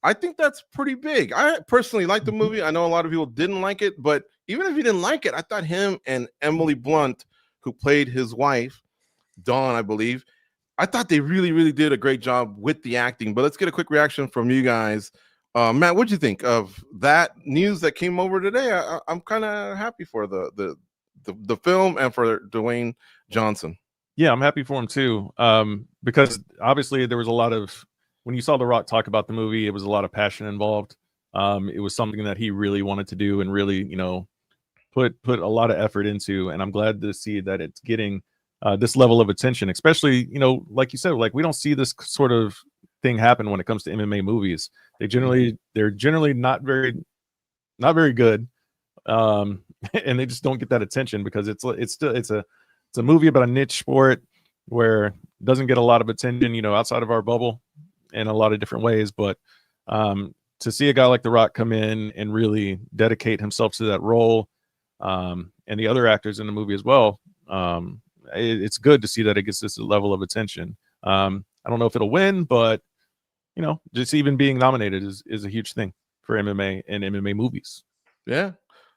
Speaker 1: I think that's pretty big. I personally like the movie. I know a lot of people didn't like it, but even if you didn't like it, I thought him and Emily Blunt, who played his wife, Dawn, I believe, I thought they really, really did a great job with the acting. But let's get a quick reaction from you guys. Matt, what'd you think of that news that came over today? I'm kind of happy for the film and for Dwayne Johnson.
Speaker 2: Yeah, I'm happy for him too. Because obviously there was a lot of, when you saw The Rock talk about the movie, it was a lot of passion involved. It was something that he really wanted to do and really, you know, put a lot of effort into. And I'm glad to see that it's getting this level of attention, especially, you know, like you said, like we don't see this sort of thing happen when it comes to MMA movies. They're generally not very good. And they just don't get that attention because it's a movie about a niche sport where it doesn't get a lot of attention, you know, outside of our bubble in a lot of different ways. But to see a guy like The Rock come in and really dedicate himself to that role, and the other actors in the movie as well, it's good to see that it gets this level of attention. I don't know if it'll win, but you know, just even being nominated is a huge thing for MMA and MMA movies.
Speaker 1: Yeah.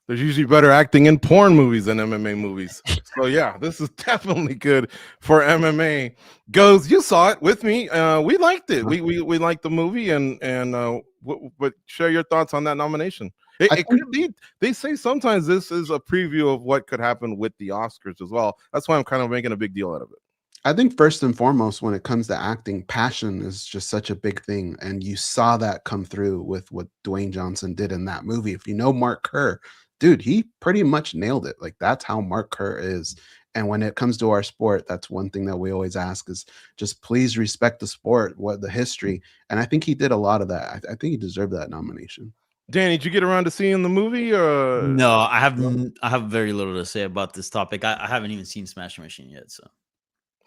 Speaker 1: There's usually better acting in porn movies than MMA movies. So yeah, this is definitely good for MMA. Goes, you saw it with me. We liked it. We liked the movie, and what share your thoughts on that nomination. It could be. They say sometimes this is a preview of what could happen with the Oscars as well. That's why I'm kind of making a big deal out of it.
Speaker 4: I think first and foremost, when it comes to acting, passion is just such a big thing. And you saw that come through with what Dwayne Johnson did in that movie. If you know Mark Kerr, dude, he pretty much nailed it. Like that's how Mark Kerr is. And when it comes to our sport, that's one thing that we always ask is just please respect the sport, what the history. And I think he did a lot of that. I think he deserved that nomination.
Speaker 1: Danny, did you get around to seeing the movie? Or
Speaker 3: no, I have very little to say about this topic. I haven't even seen Smashing Machine yet, so.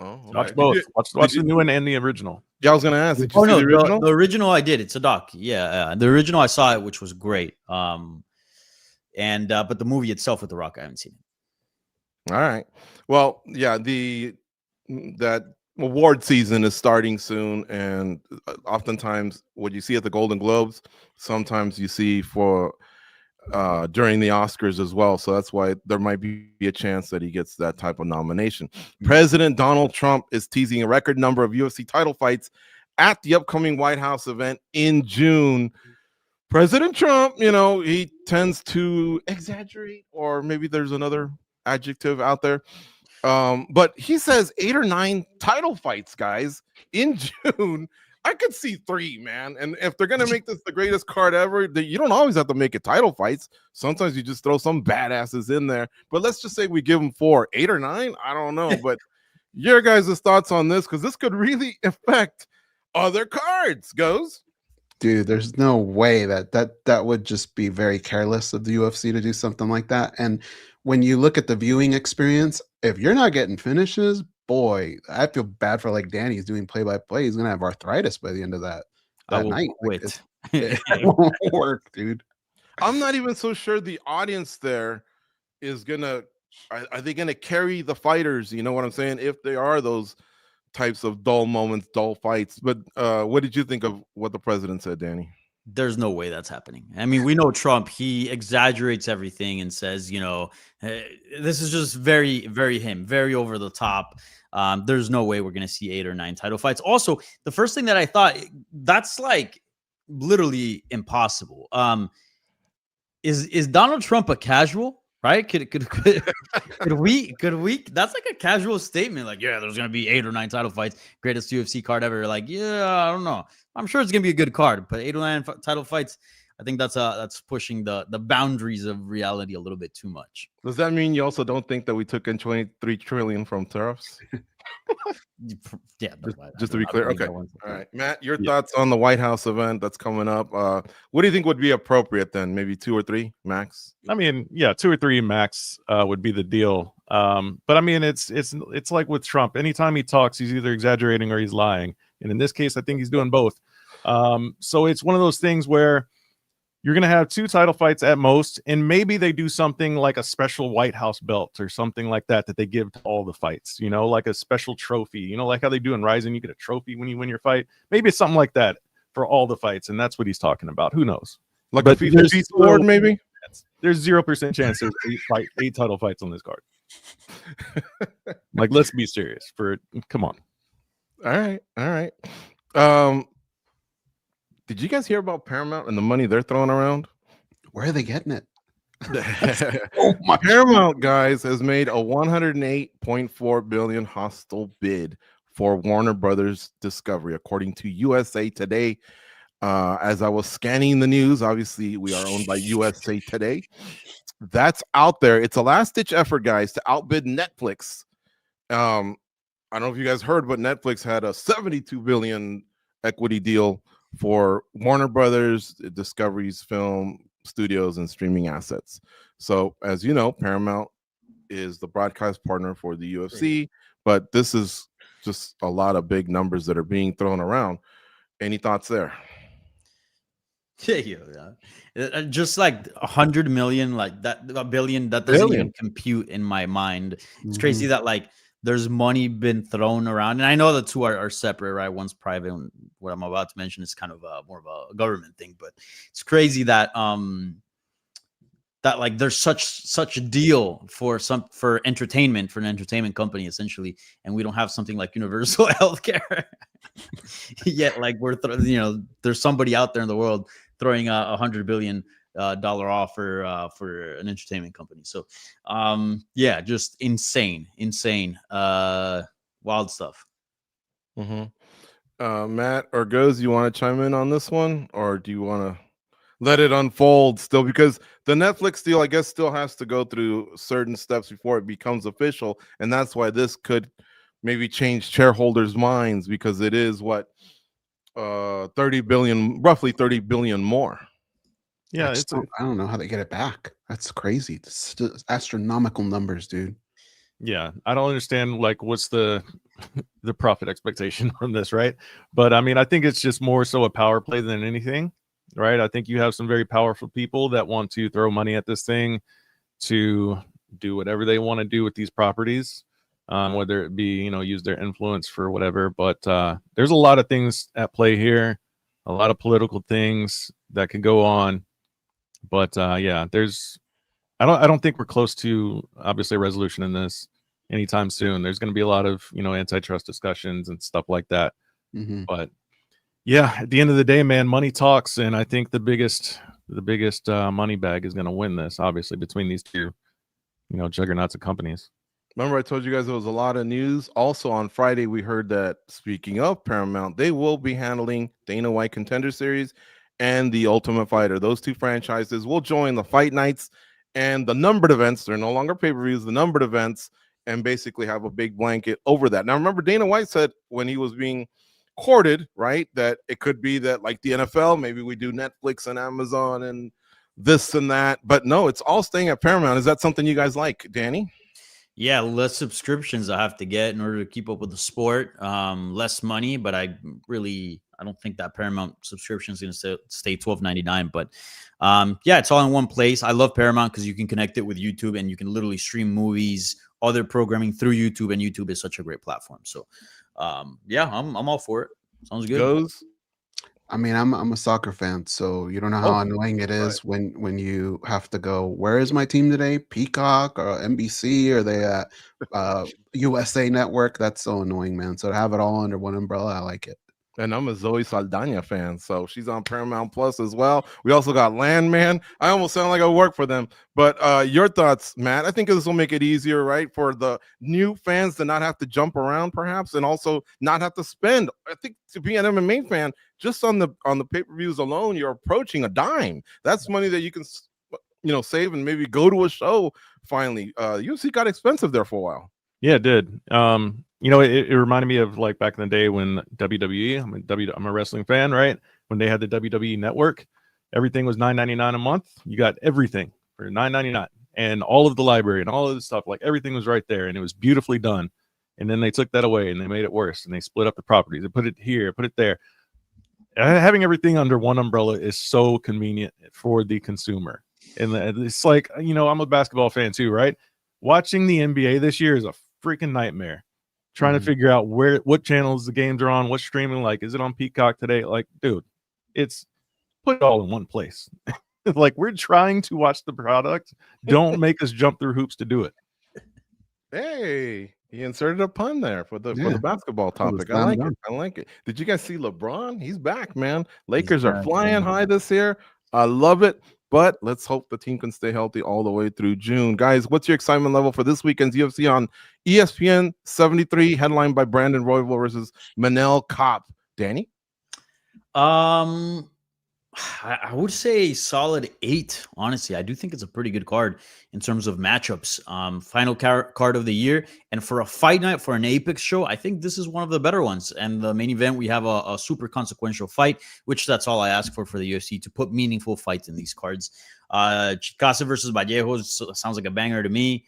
Speaker 1: Oh,
Speaker 2: watch both. Watch the new one and the original.
Speaker 1: Yeah, I was gonna ask. Did you
Speaker 3: see
Speaker 1: the original?
Speaker 3: The original I did. It's a doc. Yeah, the original I saw it, which was great. But the movie itself with The Rock, I haven't seen it.
Speaker 1: All right. Well, yeah, that award season is starting soon, and oftentimes what you see at the Golden Globes, sometimes you see for during the Oscars as well. So that's why there might be a chance that he gets that type of nomination. President Donald Trump is teasing a record number of UFC title fights at the upcoming White House event in June. President Trump, you know, he tends to exaggerate, or maybe there's another adjective out there. But he says 8 or 9 title fights, guys, in June. I could see 3, man. And if they're gonna make this the greatest card ever, you don't always have to make it title fights. Sometimes you just throw some badasses in there. But let's just say we give them 4, 8 or 9. I don't know. But your guys' thoughts on this, because this could really affect other cards. Goes.
Speaker 4: Dude, there's no way that would just be very careless of the UFC to do something like that. And when you look at the viewing experience, if you're not getting finishes, boy, I feel bad for like Danny. He's doing play-by-play. He's gonna have arthritis by the end of that night.
Speaker 3: Quit.
Speaker 4: It won't work, dude.
Speaker 1: I'm not even so sure the audience there is gonna. Are they gonna carry the fighters? You know what I'm saying? If they are those types of dull moments, dull fights. But what did you think of what the president said, Danny?
Speaker 3: There's no way that's happening. I mean, we know Trump, he exaggerates everything and says, you know, this is just very, very him, very over the top. There's no way we're going to see 8 or 9 title fights. Also, the first thing that I thought, that's like literally impossible. Is Donald Trump a casual? Right? Could we? That's like a casual statement. Like, yeah, there's gonna be 8 or 9 title fights, greatest UFC card ever. Like, yeah, I don't know. I'm sure it's gonna be a good card, but 8 or 9 title fights. I think that's pushing the boundaries of reality a little bit too much.
Speaker 1: Does that mean you also don't think that we took in 23 trillion from tariffs?
Speaker 3: Yeah,
Speaker 1: Just to be clear. Okay. All
Speaker 3: All
Speaker 1: right. Matt, your
Speaker 2: Yeah.
Speaker 1: thoughts on the White House event that's coming up. What do you think would be appropriate then? Maybe 2 or 3 max?
Speaker 2: I mean, yeah, 2 or 3 max would be the deal. But I mean, it's like with Trump. Anytime he talks, he's either exaggerating or he's lying. And in this case, I think he's doing both. So it's one of those things where you're going to have 2 title fights at most, and maybe they do something like a special White House belt or something like that they give to all the fights, you know, like a special trophy, you know, like how they do in Rising, you get a trophy when you win your fight. Maybe it's something like that for all the fights, and that's what he's talking about. Who knows?
Speaker 1: Like
Speaker 2: But
Speaker 1: a FIFA award, maybe?
Speaker 2: There's 0% chance there's 8 title fights on this card. Like, let's be serious. Come on.
Speaker 1: All right. Did you guys hear about Paramount and the money they're throwing around?
Speaker 4: Where are they getting it?
Speaker 1: Paramount, guys, has made a 108.4 billion hostile bid for Warner Brothers Discovery, according to USA Today. As I was scanning the news, obviously we are owned by USA Today. That's out there. It's a last-ditch effort, guys, to outbid Netflix. I don't know if you guys heard, but Netflix had a 72 billion equity deal for Warner Brothers Discovery's film studios and streaming assets. So, as you know, Paramount is the broadcast partner for the UFC, but this is just a lot of big numbers that are being thrown around. Any thoughts there?
Speaker 3: Yeah. Just like 100 million, like that, a billion, that doesn't even compute in my mind. It's crazy that like there's money been thrown around, and I know the two are separate, right? One's private, and what I'm about to mention is kind of more of a government thing. But it's crazy that that like there's such a deal for entertainment, for an entertainment company essentially, and we don't have something like universal healthcare. Yet like there's somebody out there in the world throwing $100 billion offer for an entertainment company. So yeah, just insane wild stuff.
Speaker 1: Matt or Goes, you want to chime in on this one, or do you want to let it unfold still? Because the Netflix deal, I guess, still has to go through certain steps before it becomes official, and that's why this could maybe change shareholders' minds, because it is what 30 billion, roughly 30 billion more.
Speaker 2: Yeah,
Speaker 4: I don't know how they get it back. That's crazy. It's astronomical numbers, dude.
Speaker 2: Yeah, I don't understand like what's the profit expectation from this, right? But I mean, I think it's just more so a power play than anything, right? I think you have some very powerful people that want to throw money at this thing to do whatever they want to do with these properties, whether it be, use their influence for whatever. But there's a lot of things at play here, a lot of political things that could go on. But yeah, I don't think we're close to obviously a resolution in this anytime soon. There's going to be a lot of antitrust discussions and stuff like that. But yeah, at the end of the day, man, money talks, and I think the biggest money bag is going to win this. Obviously, between these two, juggernauts of companies.
Speaker 1: Remember, I told you guys there was a lot of news. Also on Friday, we heard that, speaking of Paramount, they will be handling Dana White Contender Series and the Ultimate Fighter. Those two franchises will join the fight nights and the numbered events. They're no longer pay-per-views, the numbered events, and basically have a big blanket over that. Now, remember, Dana White said when he was being courted, right, that it could be that like the NFL, maybe we do Netflix and Amazon and this and that. But no, it's all staying at Paramount. Is that something you guys like, Danny?
Speaker 3: Yeah, less subscriptions I have to get in order to keep up with the sport. Less money, but I don't think that Paramount subscription is going to stay $12.99. But yeah, it's all in one place. I love Paramount because you can connect it with YouTube, and you can literally stream movies, other programming through YouTube, and YouTube is such a great platform. So yeah, I'm all for it. Sounds good.
Speaker 1: Goes.
Speaker 4: I mean, I'm a soccer fan, so you don't know how annoying it is when you have to go, where is my team today? Peacock or NBC? Or they at USA Network? That's so annoying, man. So to have it all under one umbrella, I like it.
Speaker 1: And I'm a Zoe Saldana fan, so she's on Paramount Plus as well. We also got Landman. I almost sound like I work for them. But your thoughts, Matt? I think this will make it easier, right, for the new fans to not have to jump around, perhaps, and also not have to spend. I think to be an MMA fan, just on the pay-per-views alone, you're approaching a dime. That's money that you can, save and maybe go to a show. Finally, UFC got expensive there for a while.
Speaker 2: Yeah, it did. It reminded me of like back in the day when WWE, I'm a wrestling fan, right? When they had the WWE network, everything was $9.99 a month. You got everything for $9.99 and all of the library and all of the stuff, like everything was right there and it was beautifully done. And then they took that away and they made it worse and they split up the properties. They put it here, put it there. Having everything under one umbrella is so convenient for the consumer. And it's like, I'm a basketball fan too, right? Watching the NBA this year is a freaking nightmare. Trying to figure out what channels the games are on, what's streaming, like, is it on Peacock today? Like, dude, it's put it all in one place. Like, we're trying to watch the product. Don't make us jump through hoops to do it.
Speaker 1: Hey, he inserted a pun there for the basketball topic. I like it. I like it. Did you guys see LeBron? He's back, man. Lakers are flying high this year. I love it. But let's hope the team can stay healthy all the way through June. Guys, what's your excitement level for this weekend's UFC on ESPN 73, headlined by Brandon Royval versus Manel Kape? Danny?
Speaker 3: I would say solid 8. Honestly, I do think it's a pretty good card in terms of matchups. Final card of the year, and for a fight night for an Apex show, I think this is one of the better ones. And the main event, we have a super consequential fight, which that's all I ask for the UFC, to put meaningful fights in these cards. Chikasa versus Vallejos sounds like a banger to me.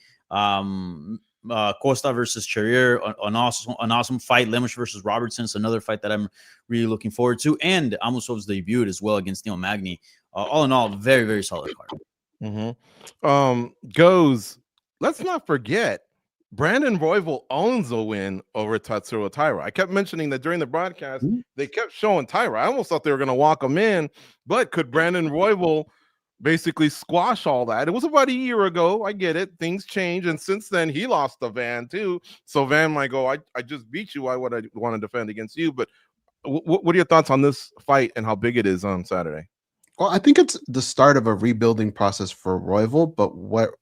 Speaker 3: Costa versus Charrier, an awesome fight. Lemish versus Robertson is another fight that I'm really looking forward to. And Amosov's debut as well against Neil Magny. All in all, very, very solid card.
Speaker 1: Goes, let's not forget, Brandon Royval owns a win over Tatsuro Taira. I kept mentioning that during the broadcast, they kept showing Taira. I almost thought they were going to walk him in, but could Brandon Royval basically squash all that? It was about a year ago. I get it. Things change. And since then, he lost to Van too. So Van might go, I just beat you. Why would I want to defend against you? But what are your thoughts on this fight and how big it is on Saturday?
Speaker 4: Well, I think it's the start of a rebuilding process for Royval. But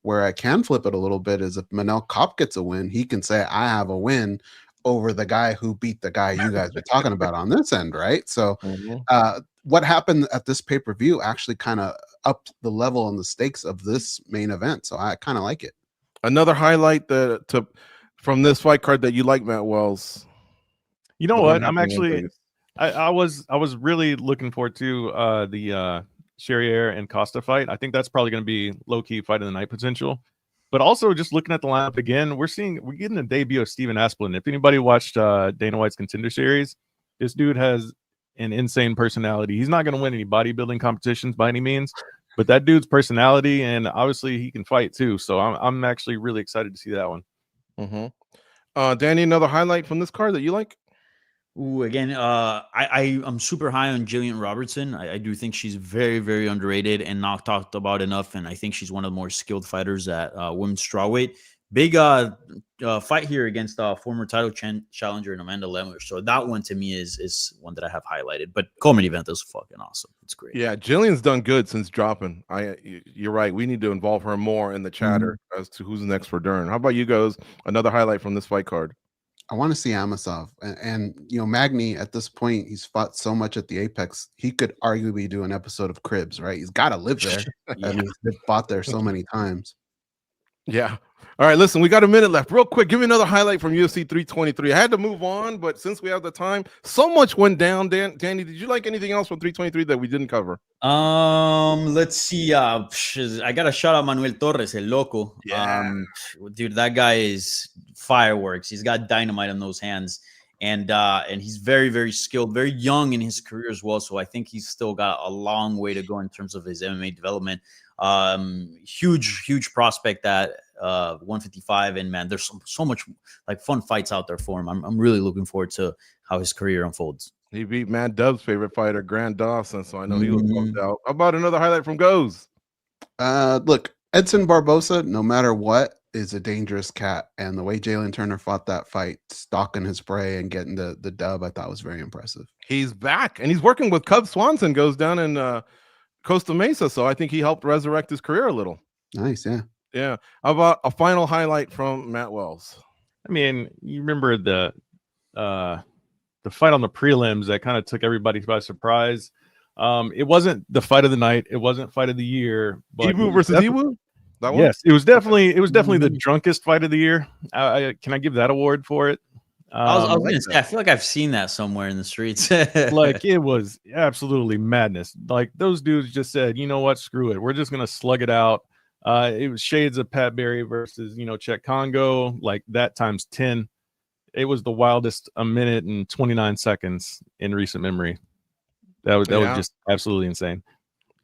Speaker 4: where I can flip it a little bit is if Manel Kape gets a win, he can say, I have a win over the guy who beat the guy you guys were talking about on this end, right? So what happened at this pay-per-view actually kind of upped the level and the stakes of this main event. So I kind of like it.
Speaker 1: Another highlight from this fight card that you like, Matt Wells.
Speaker 2: You know what? I'm actually I was really looking forward to the Charrier and Costa fight. I think that's probably going to be low-key fight of the night potential. But also just looking at the lineup again, we're getting a debut of Steven Asplin. If anybody watched Dana White's Contender Series, this dude has an insane personality. He's not going to win any bodybuilding competitions by any means, but that dude's personality, and obviously he can fight too. So I'm actually really excited to see that one.
Speaker 1: Danny, another highlight from this card that you like?
Speaker 3: Ooh, again, I'm super high on Jillian Robertson. I do think she's very, very underrated and not talked about enough. And I think she's one of the more skilled fighters at women's strawweight. Big fight here against former title challenger Amanda Lemish. So that one to me is one that I have highlighted. But co-main event is fucking awesome. It's great.
Speaker 1: Yeah, Jillian's done good since dropping. You're right. We need to involve her more in the chatter as to who's next for Dern. How about you guys? Another highlight from this fight card.
Speaker 4: I want to see Amosov and Magny at this point. He's fought so much at the Apex. He could arguably do an episode of Cribs, right? He's got to live there. I mean, he's fought there so many times.
Speaker 1: Yeah. All right, listen, we got a minute left. Real quick, give me another highlight from UFC 323. I had to move on, but since we have the time, so much went down. Danny, did you like anything else from 323 that we didn't cover?
Speaker 3: Let's see. I got to shout out Manuel Torres, El Loco.
Speaker 1: Yeah.
Speaker 3: Dude, that guy is fireworks. He's got dynamite in those hands. And he's very, very skilled, very young in his career as well. So I think he's still got a long way to go in terms of his MMA development. Huge prospect at 155, and man, there's so much like fun fights out there for him. I'm really looking forward to how his career unfolds.
Speaker 1: He beat Matt Dubb's favorite fighter, Grant Dawson, so I know he was pumped out. How about another highlight from Goes?
Speaker 4: Look, Edson Barbosa, no matter what, is a dangerous cat, and the way Jalen Turner fought that fight, stalking his prey and getting the dub, I thought was very impressive.
Speaker 1: He's back, and he's working with Cub Swanson, goes down in Costa Mesa, so I think he helped resurrect his career a little.
Speaker 4: Nice, yeah.
Speaker 1: Yeah. How about a final highlight from Matt Wells?
Speaker 2: I mean, you remember the fight on the prelims that kind of took everybody by surprise. It wasn't the fight of the night. It wasn't fight of the year. But
Speaker 1: Ibu versus Ibu? That one?
Speaker 2: Yes, it was definitely the drunkest fight of the year. Can I give that award for it?
Speaker 3: I was
Speaker 1: like
Speaker 3: gonna say, I feel like I've seen that somewhere in the streets.
Speaker 2: Like, it was absolutely madness. Like, those dudes just said, you know what, screw it. We're just gonna slug it out. It was shades of Pat Barry versus, Czech Congo, like that times 10. It was the wildest 1 minute and 29 seconds in recent memory. That was just absolutely insane.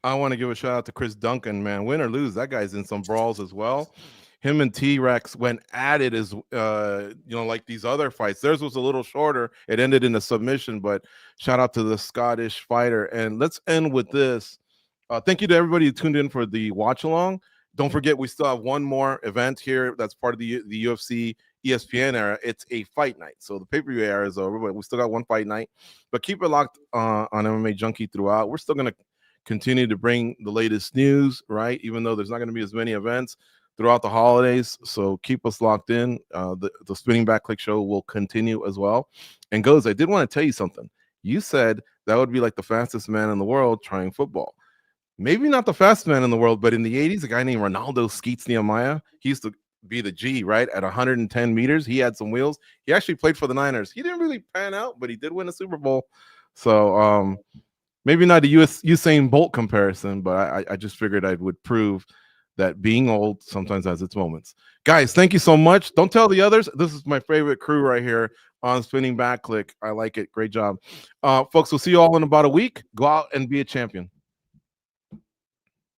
Speaker 1: I want to give a shout out to Chris Duncan, man. Win or lose, that guy's in some brawls as well. Him and T-Rex went at it as like these other fights. Theirs was a little shorter. It ended in a submission, but shout out to the Scottish fighter. And let's end with this. Thank you to everybody who tuned in for the watch along. Don't forget, we still have one more event here that's part of the UFC ESPN era. It's a fight night. So the pay-per-view era is over, but we still got one fight night. But keep it locked on MMA Junkie throughout. We're still going to continue to bring the latest news, right? Even though there's not going to be as many events throughout the holidays. So keep us locked in. The Spinning Back Clique show will continue as well. And Goes, I did want to tell you something. You said that would be like the fastest man in the world trying football. Maybe not the fastest man in the world, but in the 80s, a guy named Ronaldo Skeets Nehemiah, he used to be the G, right? At 110 meters, he had some wheels. He actually played for the Niners. He didn't really pan out, but he did win a Super Bowl. So maybe not a Usain Bolt comparison, but I just figured I would prove that being old sometimes has its moments. Guys, thank you so much. Don't tell the others. This is my favorite crew right here on Spinning Back Clique. I like it. Great job. Folks, we'll see you all in about a week. Go out and be a champion.